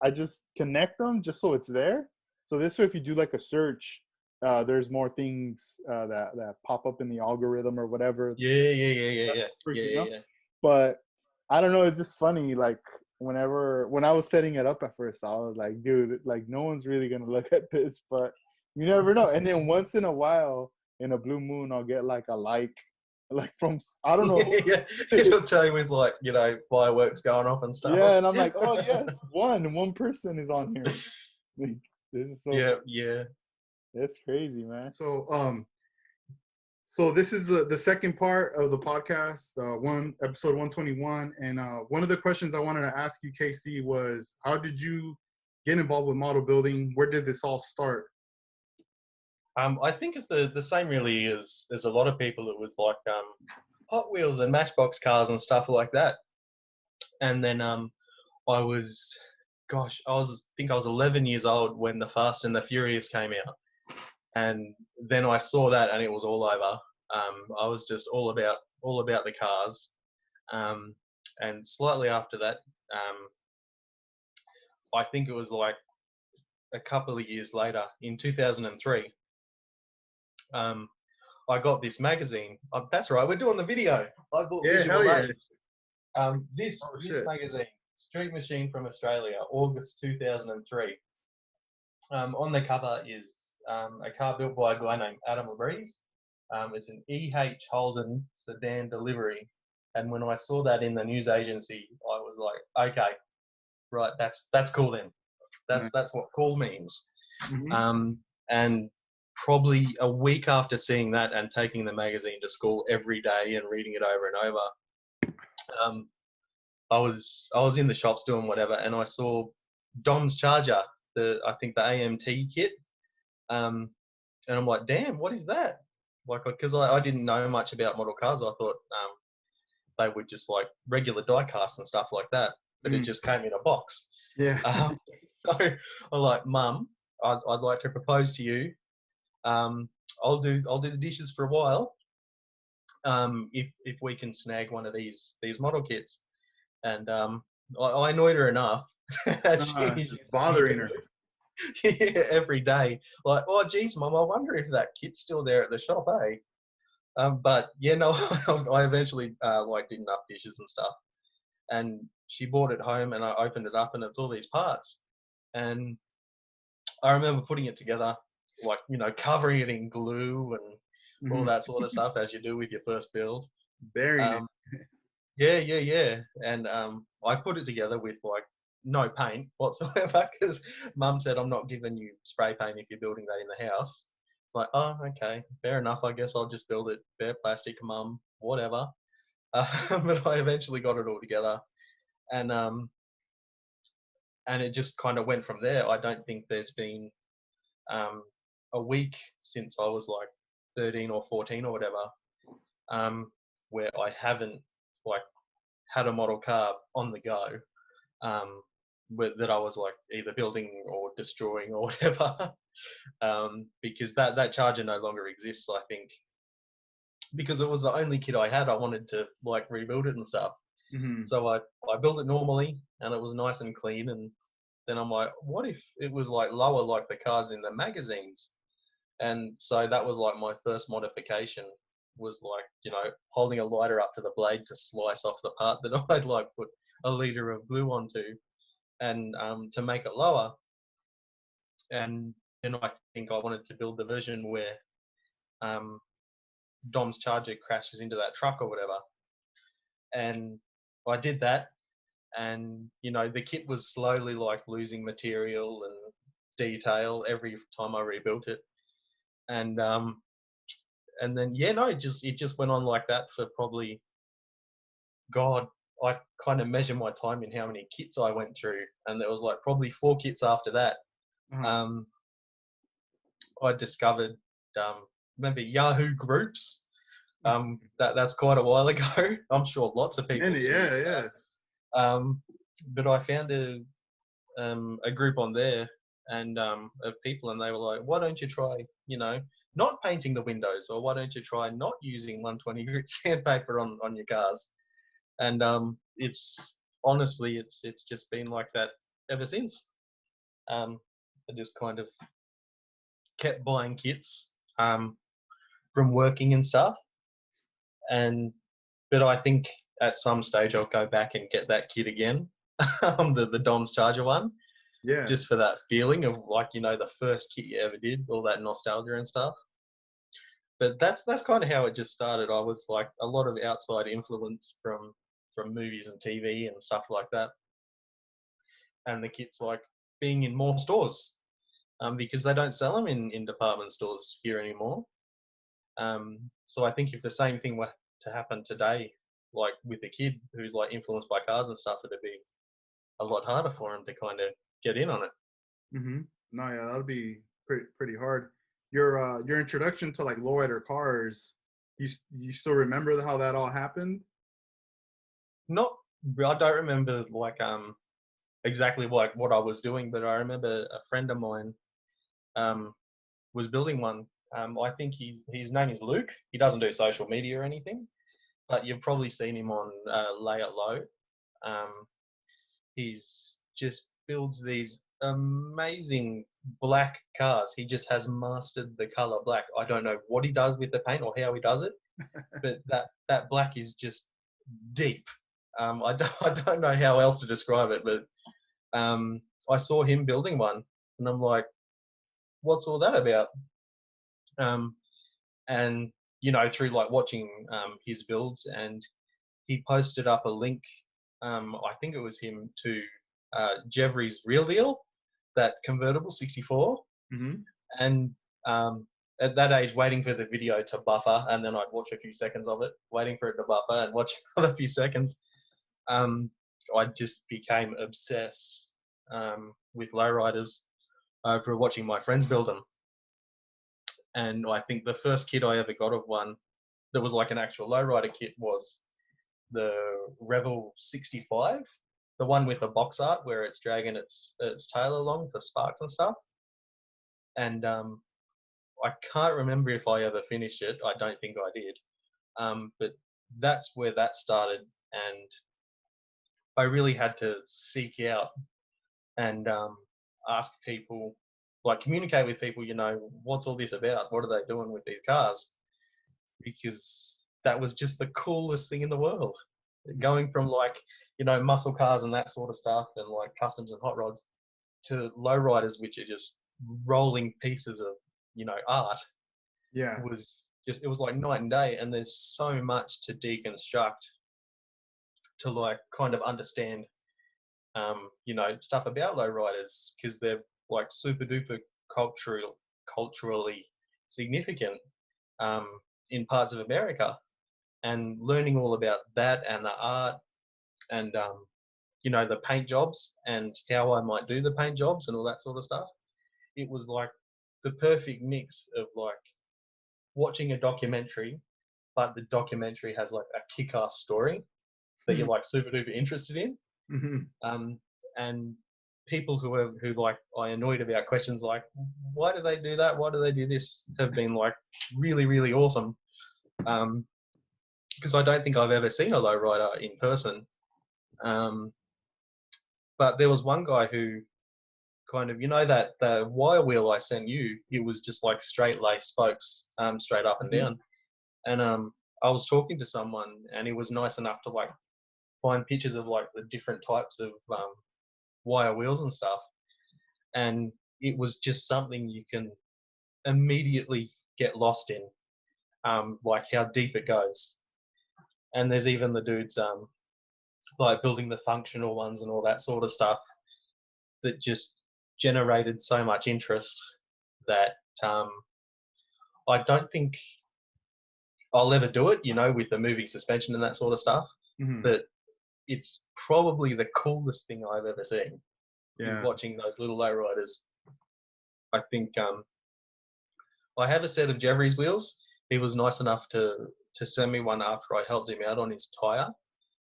A: I just connect them just so it's there. So this way, if you do like a search, there's more things that pop up in the algorithm or whatever.
B: Yeah, yeah, yeah, yeah,
A: That's
B: yeah,
A: the first,
B: yeah,
A: you
B: yeah,
A: know.
B: yeah.
A: But I don't know. It's just funny. Like when I was setting it up at first, I was like, dude, like no one's really gonna look at this, but you never know. And then once in a while, in a blue moon, I'll get like from I don't know
B: Yeah, yeah.
A: who.
B: It'll tell you with like fireworks going off and stuff.
A: Yeah, and I'm like, oh yes, one person is on here. Like, this is so
B: Yeah, yeah.
A: it's crazy, man. So So this is the second part of the podcast, episode 121. And one of the questions I wanted to ask you, Casey, was how did you get involved with model building? Where did this all start?
B: I think it's the same really as a lot of people. It was like Hot Wheels and Matchbox cars and stuff like that. And then I was, I think I was 11 years old when The Fast and the Furious came out. And then I saw that and it was all over. I was just all about the cars. And slightly after that, I think it was like a couple of years later, in 2003, I got this magazine. That's right, we're doing the video. I bought Visual Aids. This magazine, Street Machine from Australia, August 2003. On the cover is a car built by a guy named Adam Labrise. It's an E.H. Holden sedan delivery. And when I saw that in the news agency, I was like, okay, right, that's cool then. That's what cool means. Mm-hmm. And probably a week after seeing that and taking the magazine to school every day and reading it over and over, I was in the shops doing whatever, and I saw Dom's Charger, I think the AMT kit, and I'm like, damn, what is that? Like, because I didn't know much about model cars. I thought they were just like regular die casts and stuff like that, but it just came in a box.
A: Yeah.
B: So I'm like, Mum, I'd like to propose to you. I'll do the dishes for a while. If we can snag one of these model kits, and I annoyed her enough.
A: Bothering her.
B: Yeah, every day. Like, oh, geez, Mum, I wonder if that kit's still there at the shop, eh? But yeah, no, I eventually did enough dishes and stuff, and she brought it home, and I opened it up, and it's all these parts, and I remember putting it together, like, you know, covering it in glue and all that sort of stuff, as you do with your first build.
A: Burying
B: it. Yeah. And I put it together with like no paint whatsoever, because Mum said, I'm not giving you spray paint if you're building that in the house. It's like, oh, okay, fair enough. I guess I'll just build it bare plastic, Mum, whatever. But I eventually got it all together, and it just kind of went from there. I don't think there's been a week since I was like 13 or 14 or whatever, where I haven't like had a model car on the go, that I was like either building or destroying or whatever, because that Charger no longer exists. I think because it was the only kit I had, I wanted to like rebuild it and stuff. So I built it normally, and it was nice and clean. And then I'm like, what if it was like lower like the cars in the magazines? And so that was like my first modification, was like, you know, holding a lighter up to the blade to slice off the part that I'd like put a liter of glue onto, and to make it lower. And then I think I wanted to build the version where Dom's Charger crashes into that truck or whatever. And I did that, and you know, the kit was slowly like losing material and detail every time I rebuilt it. And then yeah, no, it just went on like that for probably, God, I kind of measure my time in how many kits I went through, and there was like probably 4 kits after that. I discovered remember Yahoo Groups. That's quite a while ago. I'm sure lots of people.
A: Yeah.
B: But I found a group on there, and of people, and they were like, why don't you try, you know, not painting the windows, or why don't you try not using 120 grit sandpaper on your cars? And it's honestly, it's just been like that ever since. I just kind of kept buying kits from working and stuff, but I think at some stage I'll go back and get that kit again, the Dom's Charger one.
A: Yeah.
B: Just for that feeling of like, you know, the first kit you ever did, all that nostalgia and stuff. But that's kind of how it just started. I was like a lot of outside influence from movies and TV and stuff like that. And the kits like being in more stores, because they don't sell them in department stores here anymore. So I think if the same thing were to happen today, like with a kid who's like influenced by cars and stuff, it'd be a lot harder for him to kind of get in on it.
A: Mm-hmm. No, yeah, that'll be pretty hard. Your introduction to like lowrider cars, you still remember how that all happened?
B: Not, I don't remember like exactly like what I was doing, but I remember a friend of mine um, was building one. I think his name is Luke. He doesn't do social media or anything, but you've probably seen him on Lay It Low. Um, he's just builds these amazing black cars. He just has mastered the color black. I don't know what he does with the paint or how he does it, but that black is just deep. I don't know how else to describe it, but I saw him building one, and I'm like, what's all that about? Um, and you know, through like watching his builds, and he posted up a link. I think it was him to Jevry's Real Deal, that convertible 64,
A: Mm-hmm.
B: and at that age, waiting for the video to buffer, and then I'd watch a few seconds of it, waiting for it to buffer, and watch another few seconds. I just became obsessed with lowriders over watching my friends build them. And I think the first kit I ever got of one that was like an actual lowrider kit was the Revel 65, the one with the box art where it's dragging its tail along for sparks and stuff. And I can't remember if I ever finished it. I don't think I did. But that's where that started, and I really had to seek out and ask people, like communicate with people, you know, what's all this about? What are they doing with these cars? Because that was just the coolest thing in the world. Going from like, you know, muscle cars and that sort of stuff and like customs and hot rods to lowriders, which are just rolling pieces of, you know, art,
A: Yeah.
B: was just, it was like night and day. And there's so much to deconstruct to like kind of understand you know, stuff about lowriders, because they're like super duper culturally significant um, in parts of America, and learning all about that and the art and you know, the paint jobs and how I might do the paint jobs and all that sort of stuff. It was like the perfect mix of like watching a documentary, but the documentary has like a kick-ass story that you're like super duper interested in.
A: Mm-hmm.
B: And people who like I annoyed about questions like why do they do that, why do they do this, have been like really really awesome, because I don't think I've ever seen a lowrider in person, but there was one guy who kind of, you know, that the wire wheel I sent you, it was just like straight lace spokes, straight up and
A: Mm-hmm.
B: down, and I was talking to someone and he was nice enough to like find pictures of like the different types of wire wheels and stuff, and it was just something you can immediately get lost in, like how deep it goes. And there's even the dudes like building the functional ones and all that sort of stuff that just generated so much interest that I don't think I'll ever do it, you know, with the moving suspension and that sort of stuff.
A: Mm-hmm.
B: But it's probably the coolest thing I've ever seen, is
A: Yeah.
B: watching those little lowriders. I think I have a set of Jevry's wheels. He was nice enough to send me one after I helped him out on his tire,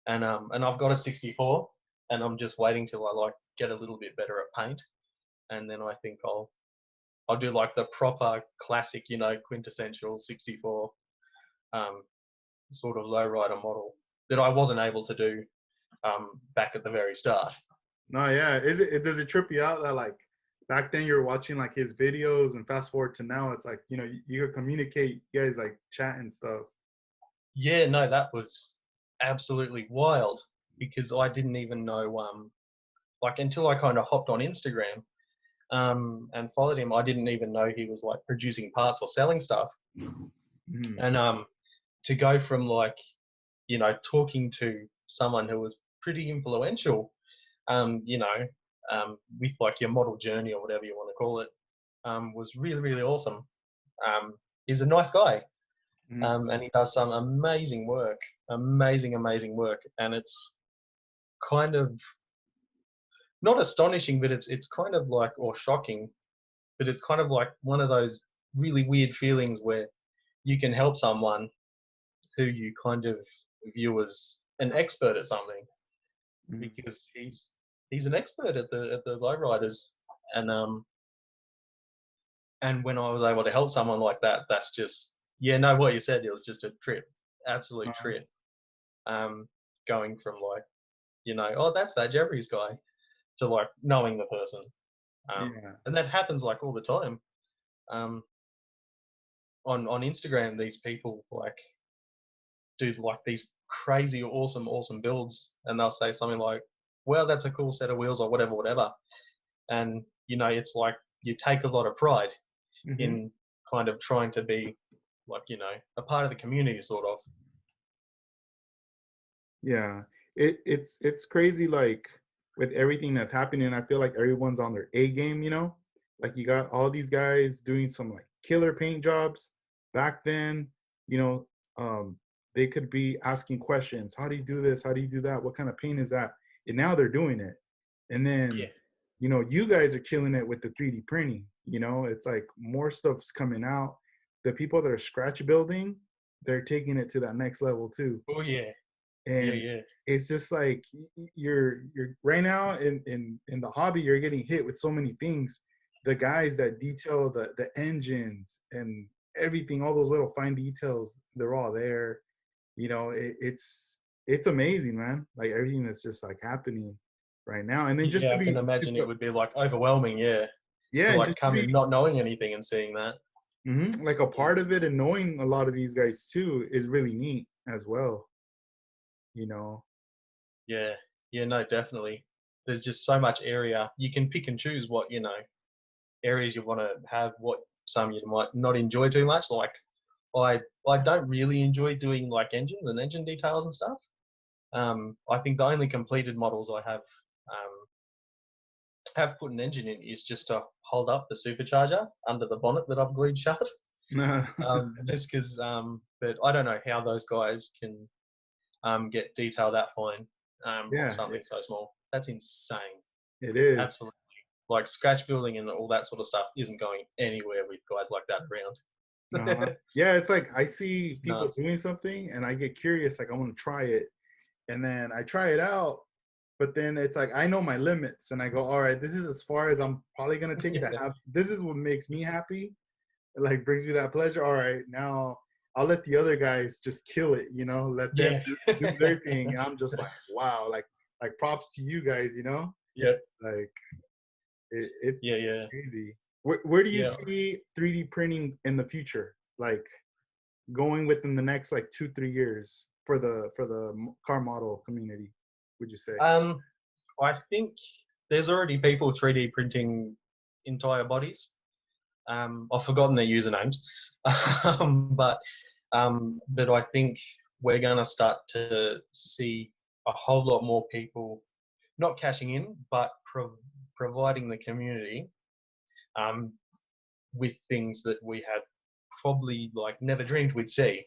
B: and I've got a 64, and I'm just waiting till I like get a little bit better at paint, and then I think I'll do like the proper classic, you know, quintessential 64 sort of lowrider model that I wasn't able to do back at the very start.
A: No, yeah. Does it trip you out that like back then you're watching like his videos and fast forward to now it's like, you know, you could communicate, you guys like chat and stuff.
B: Yeah, no, that was absolutely wild, because I didn't even know like until I kind of hopped on Instagram and followed him, I didn't even know he was like producing parts or selling stuff.
A: Mm-hmm.
B: And to go from like, you know, talking to someone who was pretty influential, you know, with like your model journey or whatever you want to call it, was really, really awesome. He's a nice guy.
A: Mhm.
B: And he does some amazing work. And it's kind of not astonishing, but it's kind of like, or shocking, but it's kind of like one of those really weird feelings where you can help someone who you kind of view as an expert at something,
A: Mhm.
B: because he's an expert at the lowriders. And um and when I was able to help someone like that, that's just, yeah, no, what you said, it was just a trip, absolute
A: Uh-huh.
B: trip. um Going from like, oh, that's that Jeffries guy, to like knowing the person.
A: Yeah.
B: And that happens like all the time. um on Instagram, these people like do like these crazy awesome builds, and they'll say something like, well, that's a cool set of wheels, or whatever. And it's like you take a lot of pride
A: Hmm.
B: in kind of trying to be like, a part of the community, sort of.
A: Yeah. It's crazy, like with everything that's happening, I feel like everyone's on their A game, you know? Like you got all these guys doing some like killer paint jobs. Back then, you know, they could be asking questions. How do you do this? How do you do that? What kind of paint is that? And now they're doing it. And
B: Yeah,
A: then, you guys are killing it with the 3D printing. It's like more stuff's coming out. The people that are scratch building, they're taking it to that next level too.
B: oh yeah, yeah,
A: And
B: yeah,
A: it's just like you're right now in the hobby, you're getting hit with so many things. The guys that detail the engines and everything, all those little fine details, they're all there. It's amazing, man, like everything that's just like happening right now. And then just
B: yeah.
A: to
B: I can
A: be
B: imagine it would be like overwhelming, yeah,
A: yeah,
B: to
A: and
B: like
A: just to
B: come
A: be
B: in not knowing anything and seeing that.
A: like a
B: Yeah,
A: part of it, and knowing a lot of these guys too is really neat as well you know
B: yeah, yeah. No, definitely. There's just so much area. You can pick and choose what, areas you want to have, what some you might not enjoy too much. Like I don't really enjoy doing like engines and engine details and stuff. I think the only completed models I have put an engine in is just to hold up the supercharger under the bonnet that I've glued shut. Just because, but I don't know how those guys can get detail that fine on
A: Yeah,
B: something so small. That's insane.
A: it is.
B: Absolutely. Like scratch building and all that sort of stuff isn't going anywhere with guys like that
A: Uh-huh.
B: around.
A: Yeah, it's like I see people
B: Nuts.
A: doing something and I get curious, like I want to try it. And then I try it out, but then it's like I know my limits and I go, all right, this is as far as I'm probably gonna take it to
B: Yeah.
A: have. This is what makes me happy. It like brings me that pleasure. All right, now I'll let the other guys just kill it, let them
B: Yeah.
A: do their thing. And I'm just like, wow, like props to you guys,
B: Yeah.
A: like it's
B: Yeah. Yeah.
A: crazy. Where do you
B: Yeah.
A: see 3D printing in the future? Like going within the next like 2-3 years for the car model community, would you say?
B: Um, I think there's already people 3D printing entire bodies. I've forgotten their usernames, but I think we're going to start to see a whole lot more people not cashing in, but providing the community um, with things that we had probably like never dreamed we'd see.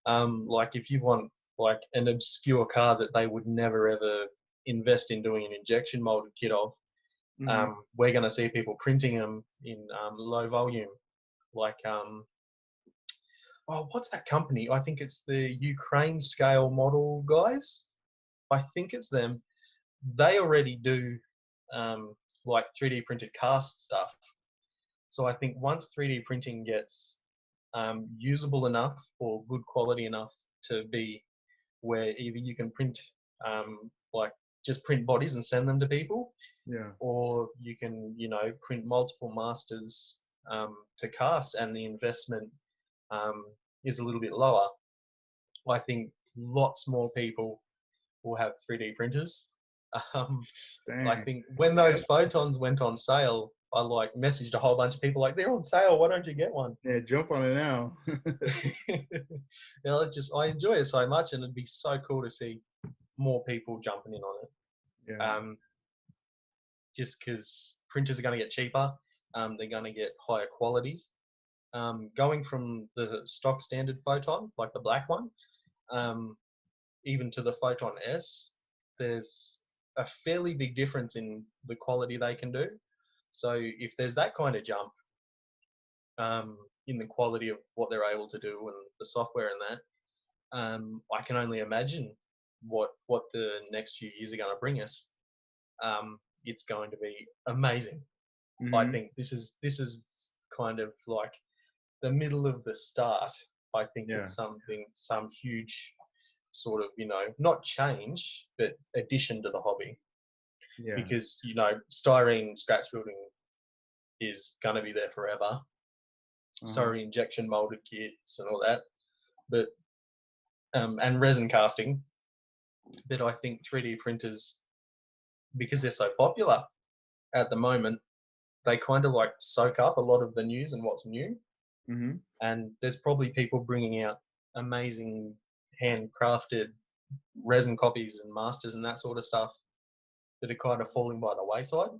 B: Like if you want like an obscure car that they would never ever invest in doing an injection molded kit of,
A: Hmm.
B: we're going to see people printing them in low volume. Like, oh, what's that company? I think it's the Ukraine Scale Model guys. I think it's them. They already do um, like 3D printed cast stuff. So I think once 3D printing gets usable enough or good quality enough to be where either you can print like just print bodies and send them to people,
A: Yeah.
B: or you can print multiple masters to cast, and the investment um, is a little bit lower. I think lots more people will have 3D printers. Um, I
A: Dang.
B: think when those photons went on sale, I like messaged a whole bunch of people like, they're on sale, why don't you get one?
A: Yeah, jump on it now.
B: I enjoy it so much, and it'd be so cool to see more people jumping in on it.
A: Yeah.
B: Just because printers are going to get cheaper, they're going to get higher quality, Going from the stock standard Photon, like the black one, um, even to the Photon S, there's a fairly big difference in the quality they can do. So if there's that kind of jump in the quality of what they're able to do and the software and that, I can only imagine what the next few years are going to bring us. It's going to be amazing. I think this is kind of like the middle of the start. I think
A: Yeah.
B: it's some huge sort of, not change, but addition to the hobby.
A: Yeah.
B: Because, styrene scratch building is going to be there forever. Sorry, injection molded kits and all that. But, and resin casting. But I think 3D printers, because they're so popular at the moment, they kind of like soak up a lot of the news and what's new. And there's probably people bringing out amazing handcrafted resin copies and masters and that sort of stuff that are kind of falling by the wayside.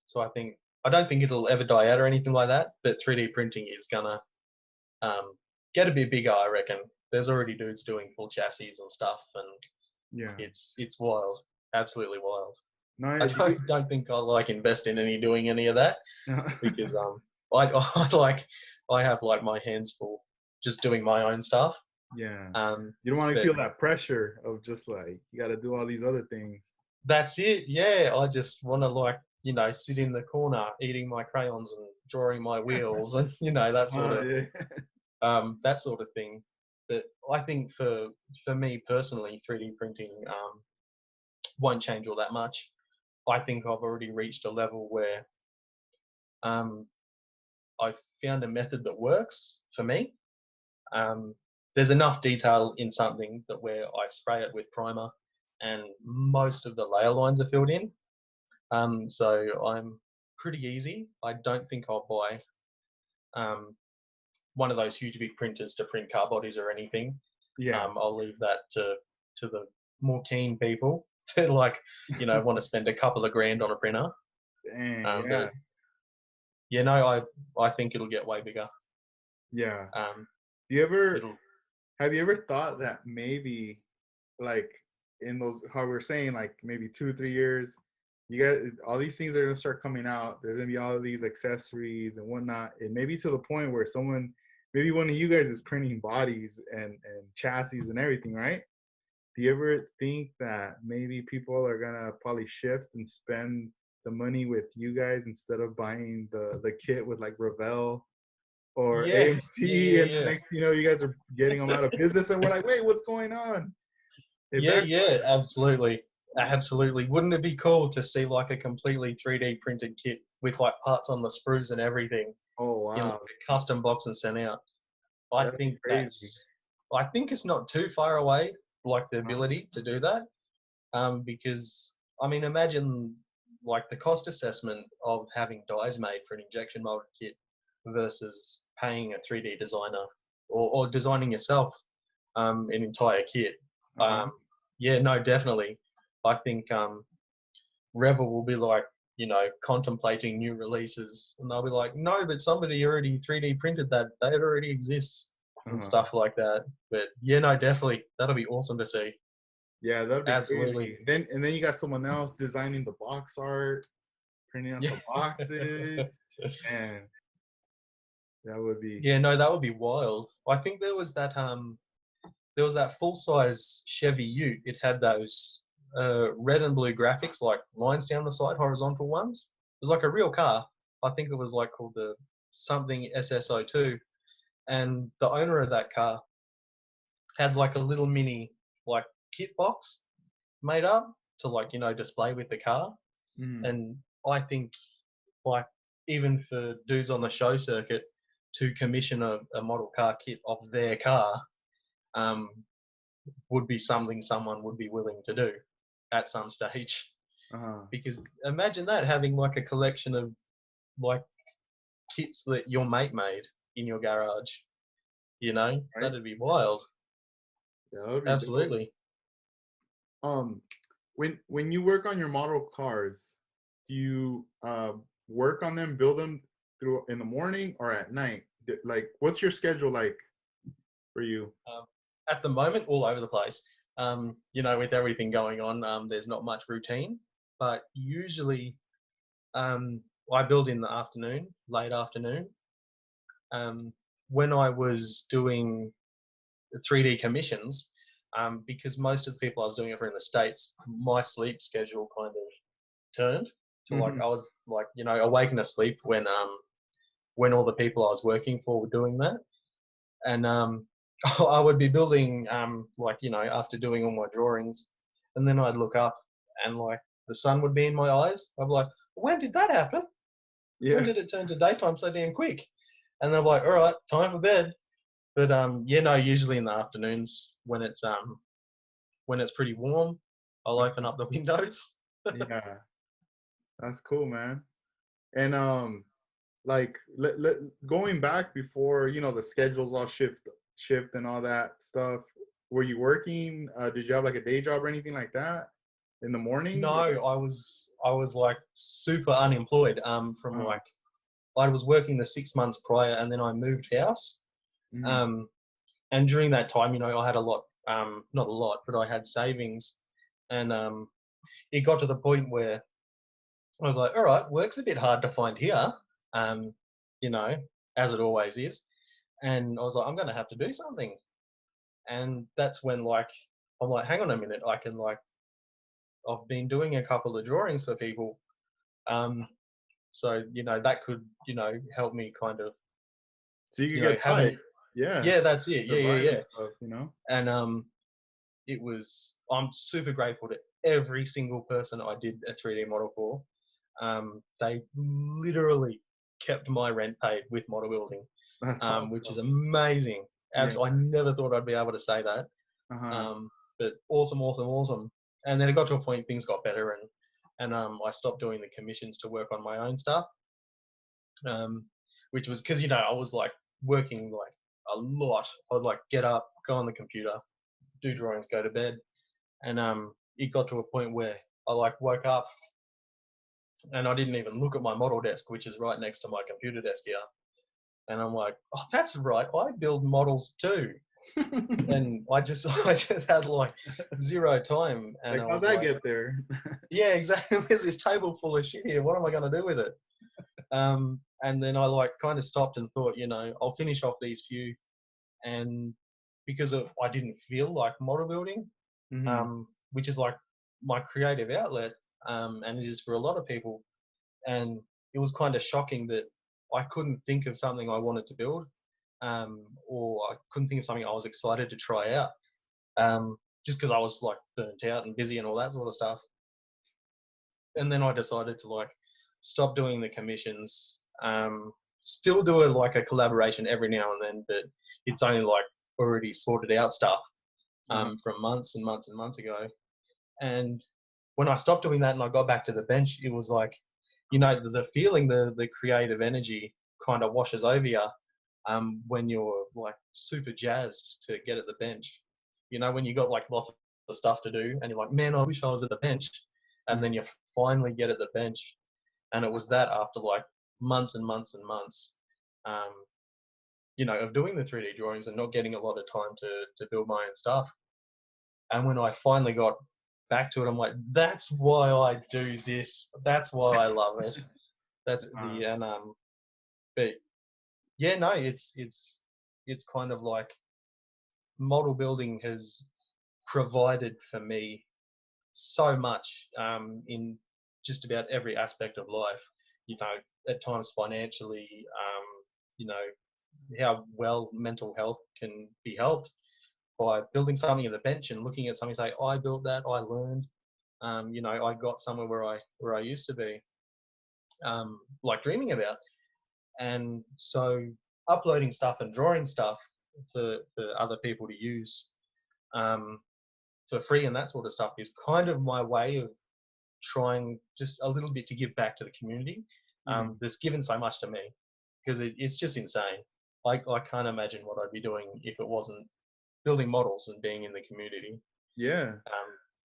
B: So I don't think it'll ever die out or anything like that, but 3D printing is gonna get a bit bigger, I reckon. There's already dudes doing full chassis and stuff, and it's wild, absolutely wild.
A: No,
B: I don't think I like invest in doing any of that because I have like my hands full just doing my own stuff.
A: Yeah. You don't want to feel that pressure of just like you got to do all these other things.
B: That's it. Yeah, I just want to like sit in the corner eating my crayons and drawing my wheels and that sort of that sort of thing. But I think for me personally, 3D printing won't change all that much. I think I've already reached a level where I've found a method that works for me. There's enough detail in something that where I spray it with primer and most of the layer lines are filled in. So I'm pretty easy. I don't think I'll buy one of those huge big printers to print car bodies or anything.
A: Yeah.
B: I'll leave that to the more keen people that like, want to spend a couple of grand on a printer.
A: Dang,
B: but, I think it'll get way bigger.
A: Yeah. Have you ever thought that maybe like in those, how we're saying, like maybe 2-3 years, you guys, all these things are gonna start coming out. There's gonna be all of these accessories and whatnot, and maybe to the point where maybe one of you guys is printing bodies and chassis and everything, right? Do you ever think that maybe people are gonna probably shift and spend the money with you guys instead of buying the kit with like Revell or AMC, and the next you guys are getting them out of business, and we're like, wait, what's going on?
B: Absolutely. Wouldn't it be cool to see like a completely 3D printed kit with like parts on the sprues and everything?
A: Oh wow!
B: In like a custom box and sent out. I think it's not too far away, like the ability to do that, because I mean, imagine like the cost assessment of having dies made for an injection molded kit versus paying a 3D designer or designing yourself an entire kit. Definitely. I think Revell will be like, contemplating new releases, and they'll be like, no, but somebody already 3D printed that. That already exists and stuff like that. But definitely, that'll be awesome to see.
A: Yeah, that'd be absolutely. Crazy. Then you got someone else designing the box art, printing out the boxes, and that would be.
B: Yeah, no, that would be wild. I think there was that full size Chevy Ute. It had those red and blue graphics, like lines down the side, horizontal ones. It was like a real car. I think it was like called the something SSO2, and the owner of that car had like a little mini like kit box made up to like display with the car. And I think like even for dudes on the show circuit to commission a model car kit of their car would be something someone would be willing to do at some stage. Because imagine that, having like a collection of like kits that your mate made in your garage, right? That'd be wild.
A: Yeah,
B: absolutely.
A: When you work on your model cars, do you work on them, build them through in the morning or at night? Like, what's your schedule like for you?
B: At the moment, all over the place. With everything going on, there's not much routine, but usually I build in the afternoon, late afternoon. When I was doing 3D commissions, because most of the people I was doing it for in the States, my sleep schedule kind of turned to like, I was like, awake and asleep when all the people I was working for were doing that. And I would be building after doing all my drawings, and then I'd look up and like the sun would be in my eyes. I'd be like, when did that happen?
A: Yeah.
B: When did it turn to daytime so damn quick? And then I'm like, all right, time for bed. But usually in the afternoons when it's pretty warm, I'll open up the windows.
A: Yeah, that's cool, man. And like going back before, the schedules all shift and all that stuff. Were you working? Did you have like a day job or anything like that in the mornings?
B: No, I was like super unemployed. From
A: Oh.
B: like I was working the 6 months prior, and then I moved house.
A: Mhm.
B: And during that time, I had a lot, not a lot, but I had savings, and it got to the point where I was like, all right, work's a bit hard to find here, um, you know, as it always is. And I was like, I'm going to have to do something. And that's when like, I'm like, hang on a minute, I've been doing a couple of drawings for people. So, that could, help me kind of,
A: So you could get
B: have
A: by.
B: it.
A: Yeah,
B: Yeah, that's it. Yeah, yeah,
A: survive and
B: yeah.
A: stuff.
B: And I'm super grateful to every single person I did a 3D model for. They literally kept my rent paid with model building,
A: That's
B: which is
A: awesome.
B: amazing.
A: Yeah.
B: I never thought I'd be able to say that.
A: Uh-huh.
B: But awesome, awesome, awesome. And then it got to a point things got better, and I stopped doing the commissions to work on my own stuff, which was because I was like working like a lot. I'd like get up, go on the computer, do drawings, go to bed, and it got to a point where I like woke up and I didn't even look at my model desk, which is right next to my computer desk here. And I'm like, oh, that's right, I build models too. And I just had like zero time, and
A: Like,
B: I
A: how'd
B: was
A: that
B: like,
A: get there?
B: yeah, exactly. There's this table full of shit here. What am I going to do with it? And then I like kind of stopped and thought, I'll finish off these few, and because I didn't feel like model building,
A: Hmm.
B: which is like my creative outlet, and it is for a lot of people. And it was kind of shocking that I couldn't think of something I wanted to build, or I couldn't think of something I was excited to try out, just because I was like burnt out and busy and all that sort of stuff. And then I decided to like stop doing the commissions, still do like a collaboration every now and then, but it's only like already sorted out stuff
A: Uh-huh.
B: from months and months and months ago. And when I stopped doing that and I got back to the bench, it was like, the feeling, the creative energy kind of washes over you when you're like super jazzed to get at the bench. When you got like lots of stuff to do and you're like, man, I wish I was at the bench. And then you finally get at the bench. And it was that after like months and months and months, um, of doing the 3D drawings and not getting a lot of time to build my own stuff. And when I finally got back to it, I'm like, that's why I do this. That's why I love it. That's
A: Uh-huh.
B: but yeah, no, it's kind of like model building has provided for me so much in just about every aspect of life. At times financially, you know, how well mental health can be helped by building something at the bench and looking at something, say, I built that, I learned, I got somewhere where I used to be, like dreaming about. And so uploading stuff and drawing stuff for other people to use um, for free and that sort of stuff is kind of my way of trying just a little bit to give back to the community
A: Hmm.
B: that's given so much to me, because it's just insane. I can't imagine what I'd be doing if it wasn't building models and being in the community.
A: Yeah.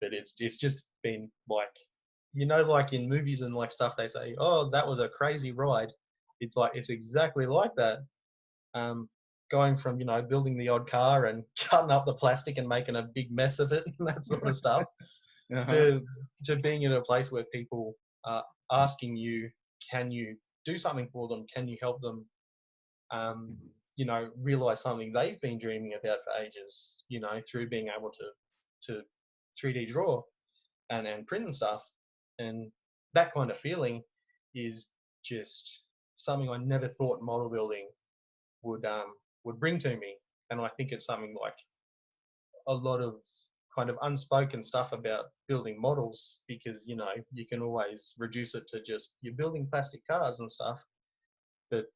B: But it's just been like, like in movies and like stuff, they say, oh, that was a crazy ride. it's exactly like that. Going from, you know, building the odd car and cutting up the plastic and making a big mess of it and that sort of stuff,
A: Uh-huh.
B: to being in a place where people are asking you, can you do something for them? Can you help them? You know, realize something they've been dreaming about for ages. You know, through being able to 3D draw and print and stuff, and that kind of feeling is just something I never thought model building would bring to me. And I think it's something like a lot of kind of unspoken stuff about building models, because, you know, you can always reduce it to just you're building plastic cars and stuff, but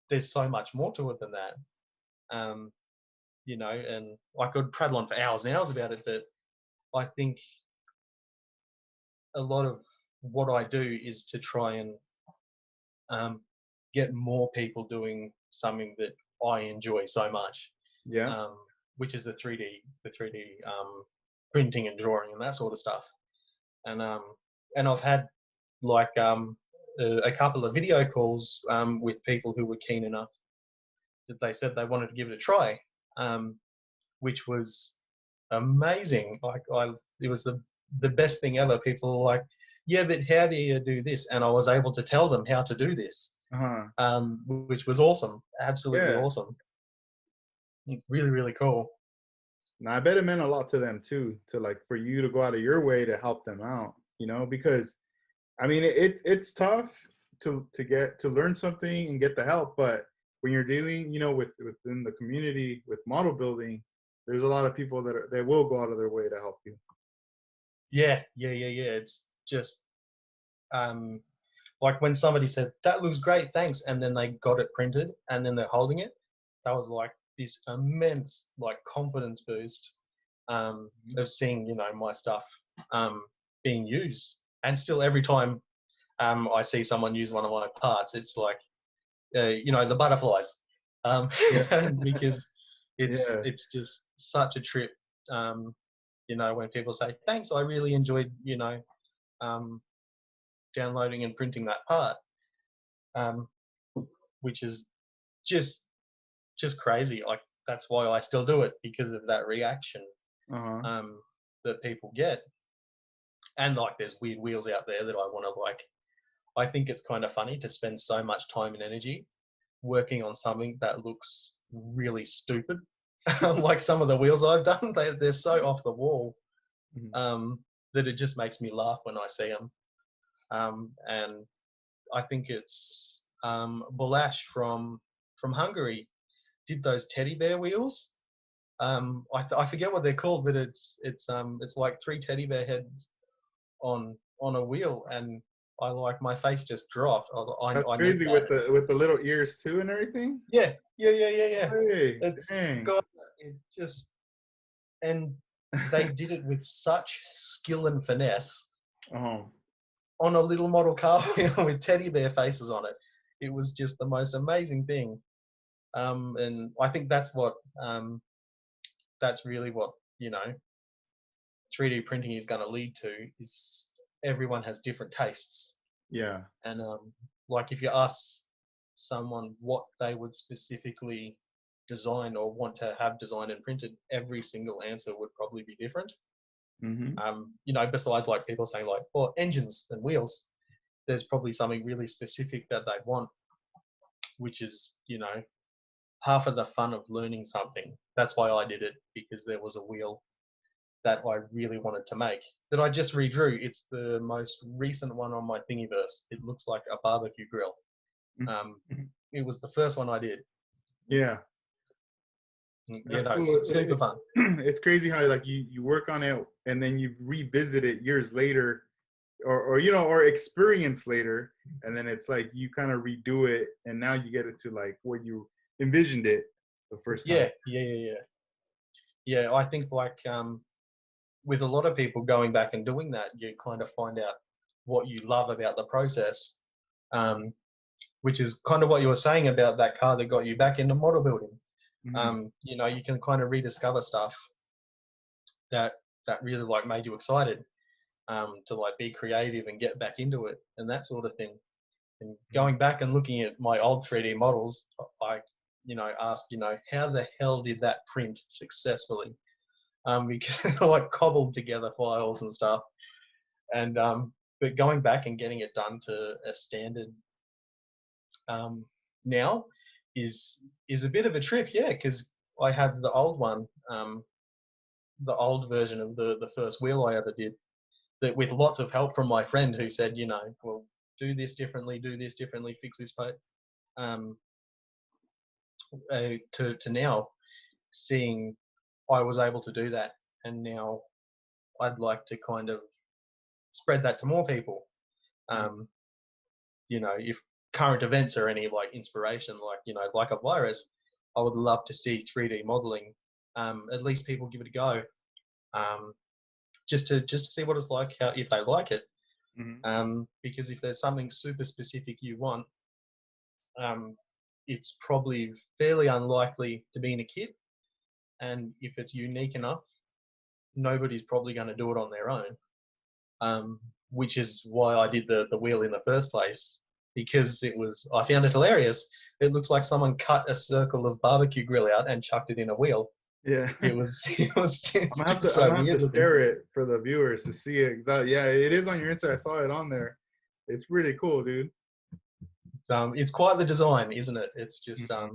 B: there's so much more to it than that. You know, and I could prattle on for hours and hours about it, but I think a lot of what I do is to try and get more people doing something that I enjoy so much,
A: Yeah.
B: which is the 3D printing and drawing and that sort of stuff. And I've had like a couple of video calls with people who were keen enough that they said they wanted to give it a try, which was amazing. It was the best thing ever. People were like, yeah, but how do you do this? And I was able to tell them how to do this,
A: Uh-huh.
B: which was awesome. Absolutely
A: Yeah.
B: awesome. Really, really cool.
A: Now, I bet it meant a lot to them too, to like for you to go out of your way to help them out, you know, because I mean it's tough to get to learn something and get the help, but when you're dealing, you know, within the community with model building, there's a lot of people that will go out of their way to help you.
B: Yeah, yeah, yeah, yeah. It's just um, like when somebody said, that looks great, thanks, and then they got it printed and then they're holding it, that was like this immense like confidence boost of seeing, you know, my stuff being used. And still every time I see someone use one of my parts, it's like, you know, the butterflies,
A: Yeah.
B: because
A: Yeah.
B: it's just such a trip, you know, when people say, thanks, I really enjoyed, you know, um, downloading and printing that part, um, which is just crazy. Like that's why I still do it, because of that reaction
A: Uh-huh.
B: that people get. And like there's weird wheels out there that I want to like. I think it's kind of funny to spend so much time and energy working on something that looks really stupid. Like some of the wheels I've done, they're so off the wall,
A: Mhm.
B: that it just makes me laugh when I see them. And I think it's Bolash from Hungary did those teddy bear wheels. I forget what they're called, but it's like three teddy bear heads on a wheel, and I like my face just dropped.
A: That's
B: I need
A: crazy
B: that.
A: with the little ears too and everything.
B: Yeah, yeah, yeah, yeah, yeah.
A: Hey,
B: It's
A: dang.
B: God, it just and they did it with such skill and finesse
A: Oh,
B: on a little model car wheel with teddy bear faces on it. It was just the most amazing thing. And I think that's really what, you know, 3D printing is going to lead to, is everyone has different tastes.
A: yeah.
B: And like if you ask someone what they would specifically design or want to have designed and printed, every single answer would probably be different.
A: Mm-hmm.
B: You know, besides like people saying like, well, engines and wheels, there's probably something really specific that they want, which is, you know, half of the fun of learning something. That's why I did it, because there was a wheel that I really wanted to make that I just redrew. It's the most recent one on my Thingiverse. It looks like a barbecue grill. Um,
A: Mm-hmm.
B: it was the first one I did.
A: Yeah.
B: You
A: That's
B: know,
A: cool.
B: super fun.
A: It's crazy how like you work on it and then you revisit it years later, or you know, or experience later, and then it's like you kind of redo it, and now you get it to like where you envisioned it the first time.
B: Yeah, yeah, yeah, yeah. Yeah, I think like with a lot of people going back and doing that, you kind of find out what you love about the process, um, which is kind of what you were saying about that car that got you back into model building.
A: Mm-hmm.
B: You know, you can kind of rediscover stuff that really like made you excited, to like be creative and get back into it and that sort of thing. And going back and looking at my old 3D models, I, asked, how the hell did that print successfully? Because I like cobbled together files and stuff. And but going back and getting it done to a standard now is a bit of a trip, yeah, because I have the old one, the old version of the first wheel I ever did, that with lots of help from my friend who said, well, do this differently, fix this part. To now seeing I was able to do that, and now I'd like to kind of spread that to more people. If current events are any like inspiration, like a virus, I would love to see 3D modeling. At least people give it a go, just to see what it's like, how if they like it. Because if there's something super specific you want, it's probably fairly unlikely to be in a kit, and if it's unique enough, nobody's probably going to do it on their own. Which is why I did the wheel in the first place, because I found it hilarious. It looks like someone cut a circle of barbecue grill out and chucked it in a wheel.
A: Yeah.
B: It was
A: I'm gonna have to share it for the viewers to see it. Yeah, it is on your Instagram. I saw it on there. It's pretty cool, dude.
B: It's quite the design, isn't it? It's just I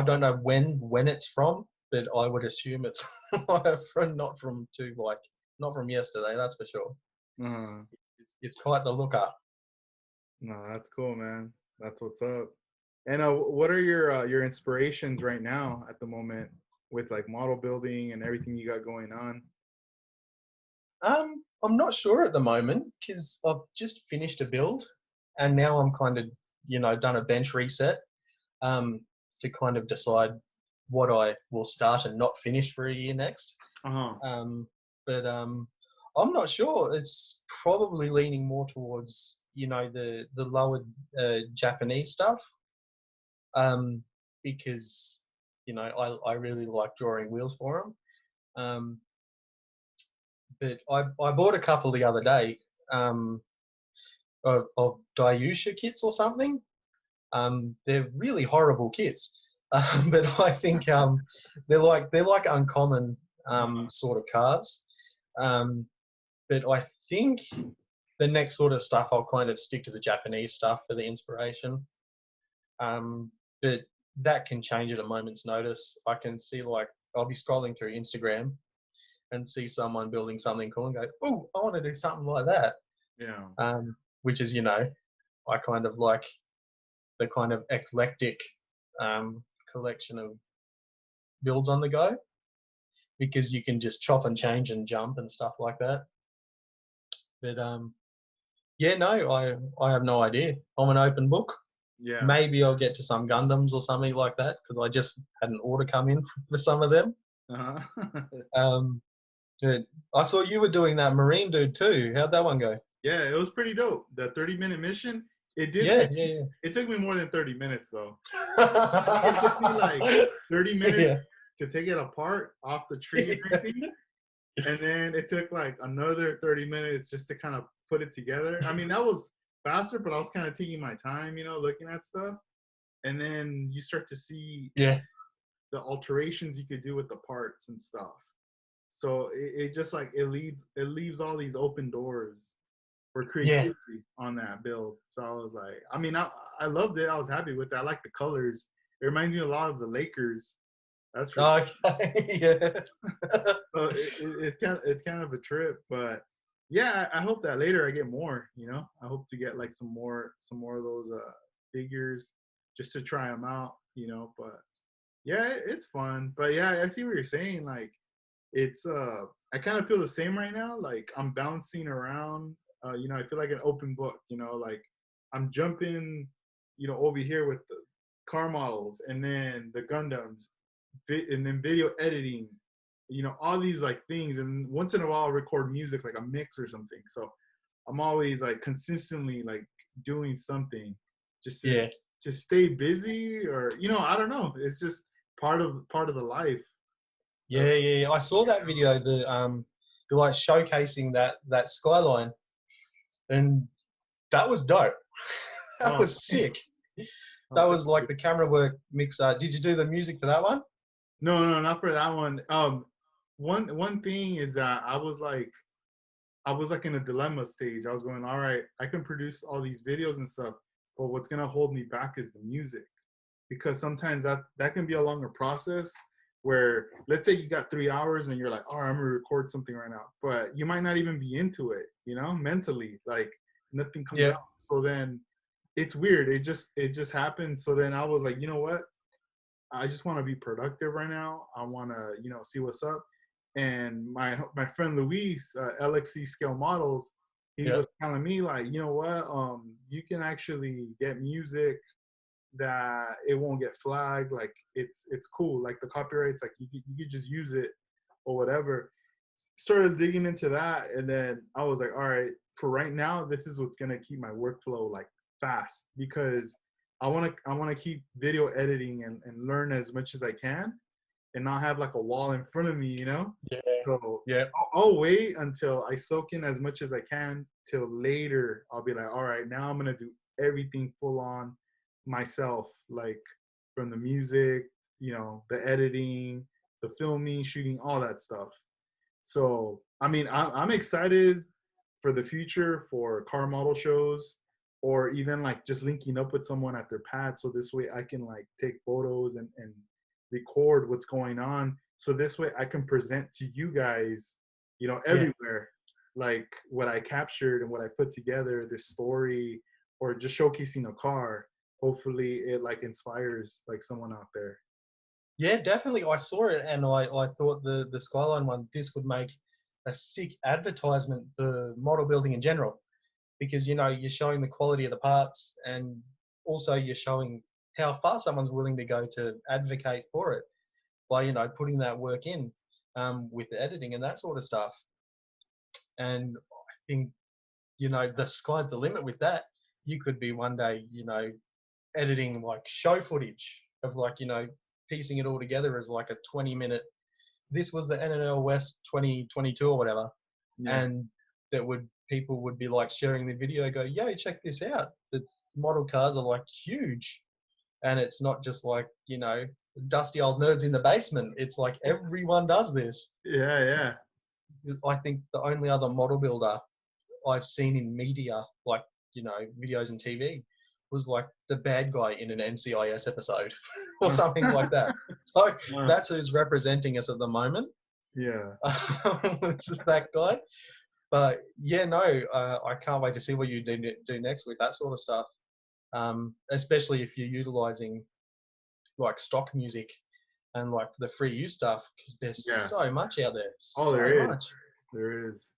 B: don't know when it's from, but I would assume it's not from yesterday. That's for sure. It's quite the looker.
A: No, that's cool, man. That's what's up. And what are your inspirations right now at the moment with like model building and everything you got going on?
B: I'm not sure at the moment, because I've just finished a build, and now I'm kind of done a bench reset to kind of decide what I will start and not finish for a year next. But I'm not sure. It's probably leaning more towards the lower Japanese stuff, because I really like drawing wheels for them. But I bought a couple the other day of Daiusha kits or something. They're really horrible kits, but I think they're like uncommon sort of cars. But I think the next sort of stuff I'll kind of stick to the Japanese stuff for the inspiration. But that can change at a moment's notice. I can see, like, I'll be scrolling through Instagram and see someone building something cool and go, oh, I want to do something like that.
A: Yeah.
B: Which is, I kind of like the kind of eclectic collection of builds on the go, because you can just chop and change and jump and stuff like that. But yeah, no, I have no idea. I'm an open book.
A: Yeah.
B: Maybe I'll get to some Gundams or something like that, because I just had an order come in for some of them. I saw you were doing that Marine dude too. How'd that one go?
A: Yeah, it was pretty dope. The 30-minute mission. It did. It took me more than 30 minutes though. It took me like 30 minutes to take it apart off the tree and everything. And then it took like another 30 minutes just to kind of put it together. I mean, that was faster, but I was kind of taking my time, looking at stuff. And then you start to see the alterations you could do with the parts and stuff. So it just like it leaves all these open doors for creativity on that build. So I was like, I mean, I loved it. I was happy with it. I like the colors. It reminds me a lot of the Lakers. That's for sure.
B: Yeah.
A: So it's kind of a trip, but yeah, I hope that later I get more. I hope to get like some more of those figures just to try them out. But yeah, it's fun. But yeah, I see what you're saying. Like, it's I kind of feel the same right now. Like, I'm bouncing around. I feel like an open book. Like I'm jumping, over here with the car models, and then the Gundams, and then video editing. All these like things, and once in a while I'll record music, like a mix or something. So I'm always like consistently like doing something just to stay busy, or I don't know. It's just part of the life.
B: Yeah. I saw that video. You're like showcasing that skyline, and That was dope. That
A: Oh,
B: was sick.
A: oh,
B: That
A: thank
B: was like
A: you.
B: the camera work mixer. Did you do the music for that one?
A: No, no, not for that one. One thing is that I was like in a dilemma stage. I was going, all right, I can produce all these videos and stuff, but what's gonna hold me back is the music, because sometimes that can be a longer process. Where let's say you got 3 hours and you're like, oh, I'm gonna record something right now, but you might not even be into it, mentally, like nothing comes
B: Yeah.
A: out. So then it's weird. It just happens. So then I was like, you know what? I just want to be productive right now. I want to, see what's up. And my friend Luis, LXC Scale Models, he
B: Yeah.
A: was telling me like, you know what, you can actually get music that it won't get flagged. Like it's cool. Like the copyrights, like you could just use it or whatever. Started digging into that, and then I was like, all right, for right now, this is what's gonna keep my workflow like fast, because I want to keep video editing and learn as much as I can, and not have like a wall in front of me.
B: Yeah.
A: So
B: Yeah.
A: I'll wait until I soak in as much as I can, till later I'll be like, all right, now I'm gonna do everything full on myself, like from the music, the editing, the filming, shooting, all that stuff. So I mean, I'm excited for the future, for car model shows, or even like just linking up with someone at their pad, so this way I can like take photos and record what's going on, so this way I can present to you guys,
B: Yeah.
A: everywhere, like what I captured and what I put together, this story, or just showcasing a car. Hopefully it like inspires like someone out there.
B: Yeah, definitely. I saw it and I thought the Skyline one, this would make a sick advertisement for model building in general, because you're showing the quality of the parts, and also you're showing how far someone's willing to go to advocate for it by putting that work in, with the editing and that sort of stuff. And I think the sky's the limit with that. You could be one day editing like show footage of like piecing it all together as like a 20-minute, this was the NNL West 2022 or whatever,
A: Yeah.
B: and that would people would be like sharing the video, go, yo, check this out. The model cars are like huge, and it's not just like dusty old nerds in the basement. It's like everyone does this.
A: Yeah, yeah.
B: I think the only other model builder I've seen in media, like videos and TV, was like the bad guy in an NCIS episode or something like that. So that's who's representing us at the moment.
A: Yeah.
B: It's that guy. But yeah, no, I can't wait to see what you do next with that sort of stuff. Especially if you're utilizing like stock music and like the free use stuff, because there's
A: Yeah.
B: so much out there,
A: Oh,
B: so
A: there is.
B: much.
A: There is.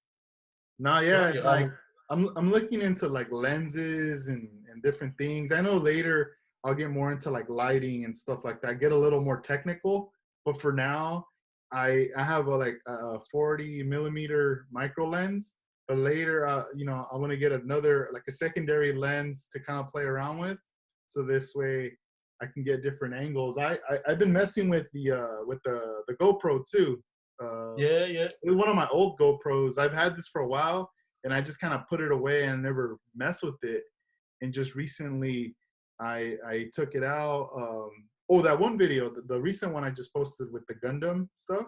A: No,
B: So
A: yeah,
B: yeah,
A: like I'm looking into like lenses and different things. I know later I'll get more into like lighting and stuff like that. Get a little more technical, but for now, I have a 40 millimeter micro lens. But later, I want to get another like a secondary lens to kind of play around with, so this way I can get different angles. I've been messing with the GoPro too.
B: yeah, yeah,
A: It was one of my old GoPros. I've had this for a while, and I just kind of put it away and never mess with it. And just recently, I took it out. Oh, that one video, the recent one I just posted with the Gundam stuff,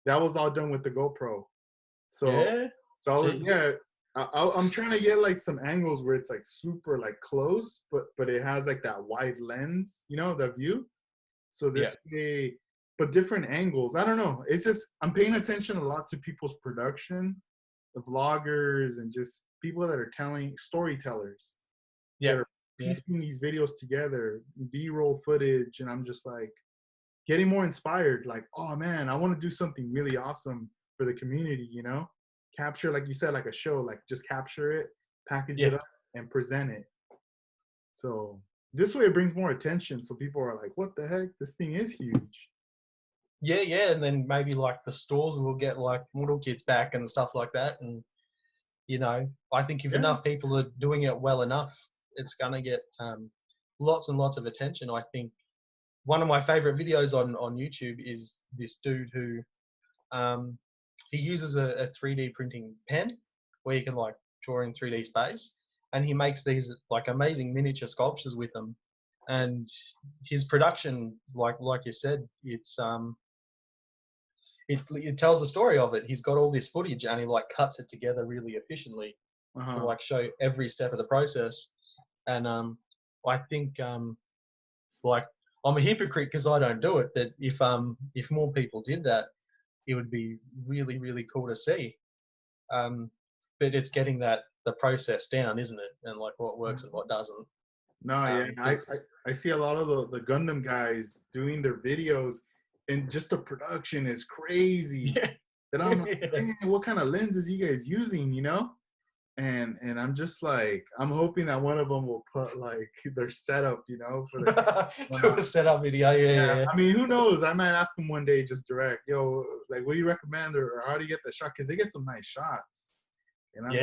A: that was all done with the GoPro. So,
B: yeah.
A: so I was,
B: Jeez.
A: yeah, I'm trying to get like some angles where it's like super like close, but it has like that wide lens, the view. So
B: Yeah,
A: this way, but different angles. I don't know. It's just I'm paying attention a lot to people's production, the vloggers, and just people that are telling storytellers
B: yeah,
A: that are
B: yeah,
A: piecing these videos together, B-roll footage, and I'm just like getting more inspired. Like, oh man, I want to do something really awesome for the community. Capture, like you said, like a show, like just capture it, package
B: yeah.
A: it up, and present it. So this way it brings more attention. So people are like, what the heck? This thing is huge.
B: Yeah, yeah, and then maybe like the stores will get like model kits back and stuff like that. And I think if
A: Yeah.
B: enough people are doing it well enough, it's gonna get lots and lots of attention. I think one of my favorite videos on YouTube is this dude who he uses a 3D printing pen where you can like draw in 3D space, and he makes these like amazing miniature sculptures with them. And his production, like you said, it tells the story of it. He's got all this footage and he like cuts it together really efficiently to like show every step of the process. And I think like I'm a hypocrite because I don't do it, but if more people did that, it would be really, really cool to see. But it's getting the process down, isn't it? And like what works and what doesn't.
A: No, yeah, I see a lot of the Gundam guys doing their videos, and just the production is crazy.
B: Yeah.
A: That I'm like, man, what kind of lenses you guys using, you know? And I'm just like, I'm hoping that one of them will put like their setup, you know, for the
B: do a setup video. Yeah.
A: I mean, who knows? I might ask them one day, just direct, yo, like, what do you recommend, or how do you get the shot? Because they get some nice shots. And I'm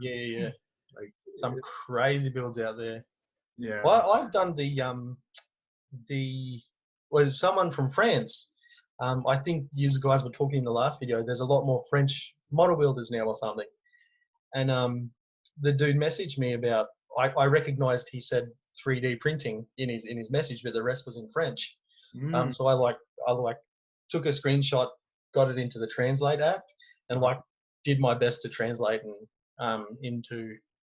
B: Yeah.
A: like
B: some crazy builds out there.
A: Yeah.
B: Well, I've done someone from France. I think you guys were talking in the last video. There's a lot more French model builders now or something. And the dude messaged me about. I recognized he said 3D printing in his message, but the rest was in French. So I took a screenshot, got it into the Translate app, and like did my best to translate and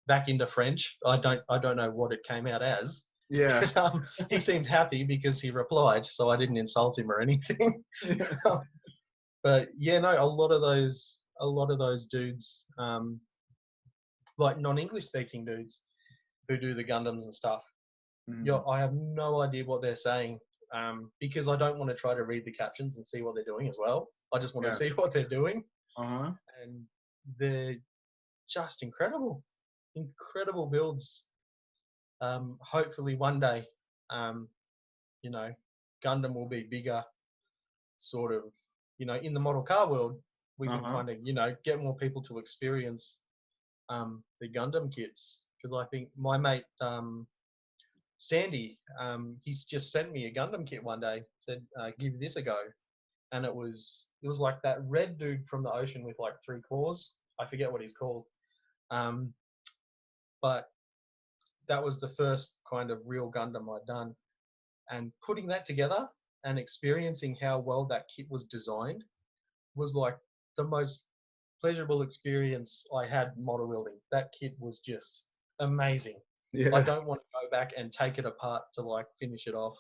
B: back into French. I don't know what it came out as.
A: Yeah.
B: He seemed happy because he replied, so I didn't insult him or anything. But yeah, no, a lot of those dudes, like non-English speaking dudes who do the Gundams and stuff. I have no idea what they're saying, because I don't want to try to read the captions and see what they're doing as well. I just want to see what they're doing. And they're just incredible builds. Hopefully one day, you know, Gundam will be bigger, sort of, you know, in the model car world. We can kind of, you know, get more people to experience the Gundam kits. Because I think my mate Sandy, he's just sent me a Gundam kit one day. Said, "Give this a go," and it was like that red dude from the ocean with like 3 claws. I forget what he's called, but that was the first kind of real Gundam I'd done, and putting that together and experiencing how well that kit was designed was like the most pleasurable experience I had model building. That kit was just amazing.
A: Yeah.
B: I don't want to go back and take it apart to like finish it off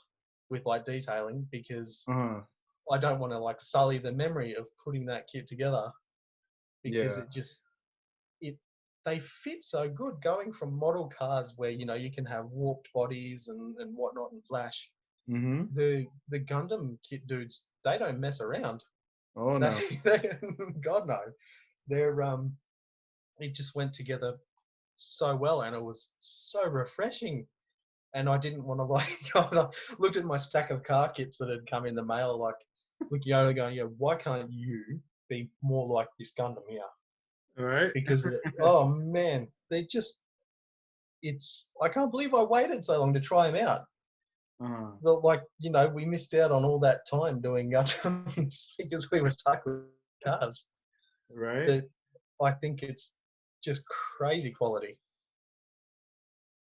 B: with like detailing, because I don't want to like sully the memory of putting that kit together, because they fit so good, going from model cars where, you know, you can have warped bodies and whatnot and flash. The Gundam kit dudes, they don't mess around.
A: Oh no.
B: God no. They're it just went together so well, and it was so refreshing. And I didn't want to like I looked at my stack of car kits that had come in the mail, like looking over going, yeah, why can't you be more like this Gundam here?
A: All right.
B: Because oh man, I can't believe I waited so long to try them out. But like, you know, we missed out on all that time doing Gundams because we were stuck with cars.
A: Right.
B: But I think it's just crazy quality.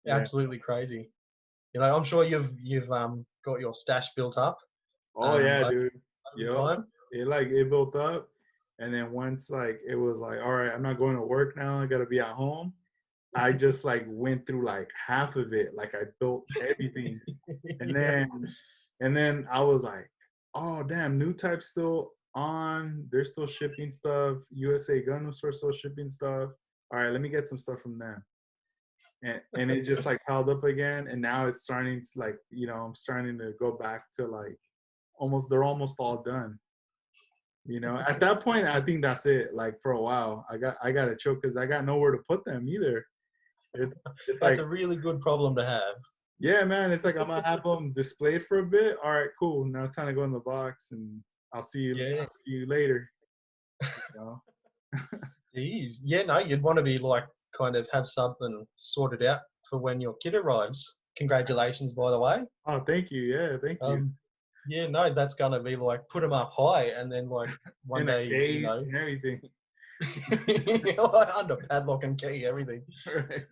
B: Yeah. Absolutely crazy. You know, I'm sure you've got your stash built up.
A: Oh yeah, dude. It built up, and then once like it was like, all right, I'm not going to work now. I gotta be at home. I just like went through like half of it. Like I built everything, and then I was like, oh damn, New Type's still on. They're still shipping stuff. USA Gundam Store still shipping stuff. All right, let me get some stuff from them. And it just like piled up again, and now it's starting to like, you know, I'm starting to go back to like they're almost all done. You know, at that point, I think that's it. Like for a while, I got to choke because I got nowhere to put them either. It's
B: that's
A: like
B: a really good problem to have.
A: Yeah, man. It's like I'm gonna have them displayed for a bit. All right, cool. Now it's time to go in the box, and I'll see you later. You know?
B: Jeez, yeah, no, you'd want to be like kind of have something sorted out for when your kid arrives. Congratulations, by the way.
A: Oh, thank you. Yeah, thank you.
B: Yeah, no, that's gonna be like put them up high, and then like one
A: in
B: day,
A: a case,
B: you know,
A: and everything.
B: under padlock and key, everything.
A: Right.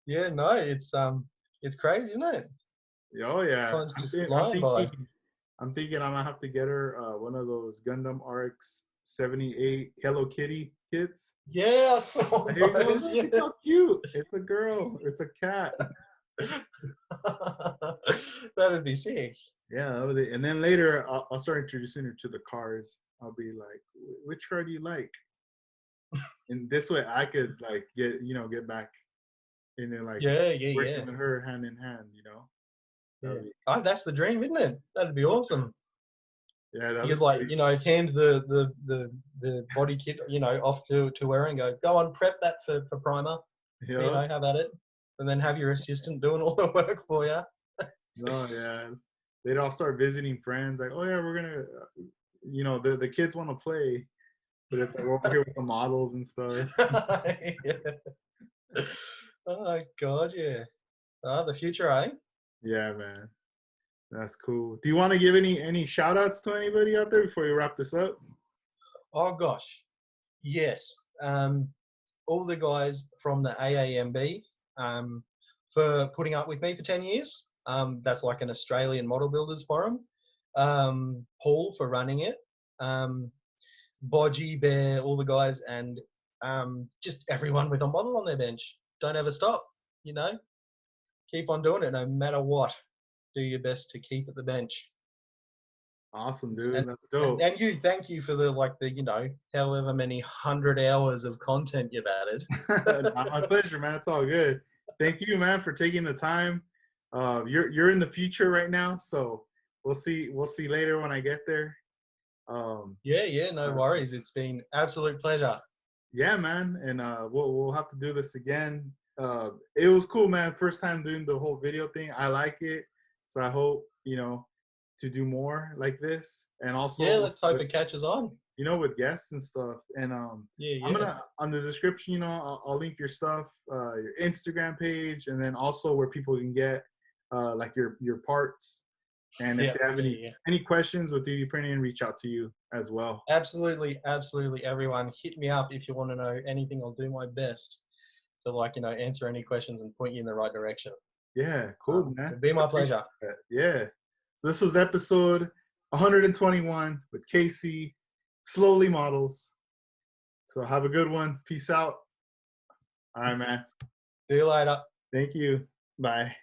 B: Yeah, no, it's crazy, isn't it?
A: Oh yeah,
B: Time's
A: I'm,
B: just
A: thi- I'm
B: flying by.
A: thinking. I'm thinking I'm gonna have to get her one of those Gundam RX 78 Hello Kitty kits.
B: Yeah, I saw
A: There you go.
B: those.
A: Look,
B: Yeah.
A: it's how cute. It's a girl. It's a cat.
B: That'd be sick.
A: Yeah, and then later I'll start introducing her to the cars. I'll be like, which car do you like? And this way I could like get back and then like
B: Yeah, yeah,
A: working
B: yeah.
A: with her hand in hand. That
B: Yeah.
A: would be,
B: Oh, that's the dream, isn't it? That'd be awesome.
A: yeah, that
B: You'd
A: would
B: like,
A: be,
B: hand the body kit, off to her and go on, prep that for primer.
A: yeah.
B: How about it? And then have your assistant doing all the work for you.
A: No, yeah. They'd all start visiting friends, like, oh yeah, we're gonna, the kids want to play, but it's like we're over here with the models and stuff.
B: Yeah. Oh God, yeah. Ah, the future, eh?
A: Yeah, man, that's cool. Do you want to give any shout outs to anybody out there before we wrap this up?
B: Oh gosh, yes. All the guys from the AAMB for putting up with me for 10 years. That's like an Australian model builders forum. Paul for running it. Bodgy, Bear, all the guys, and just everyone with a model on their bench. Don't ever stop, Keep on doing it no matter what. Do your best to keep at the bench.
A: Awesome, dude.
B: And,
A: That's
B: and,
A: dope.
B: and you, thank you for the however many 100 hours of content you've added.
A: Not my pleasure, man. It's all good. Thank you, man, for taking the time. You're in the future right now, so we'll see. We'll see later when I get there.
B: Yeah, no worries. It's been absolute pleasure.
A: Yeah, man, and we'll have to do this again. It was cool, man. First time doing the whole video thing. I like it, so I hope to do more like this, and
B: Yeah,
A: also
B: let's hope it catches on.
A: with guests and stuff. And I'm
B: Yeah.
A: gonna on the description, I'll link your stuff, your Instagram page, and then also where people can get like your parts. And if
B: Yeah,
A: they have
B: yeah.
A: any questions with 3D printing, reach out to you as well.
B: Absolutely. Everyone, hit me up if you want to know anything. I'll do my best to answer any questions and point you in the right direction.
A: Yeah, cool, man.
B: It'd be my pleasure.
A: Yeah. So this was episode 121 with Casey, Slowly Models. So have a good one. Peace out. All right, man.
B: See you later.
A: Thank you. Bye.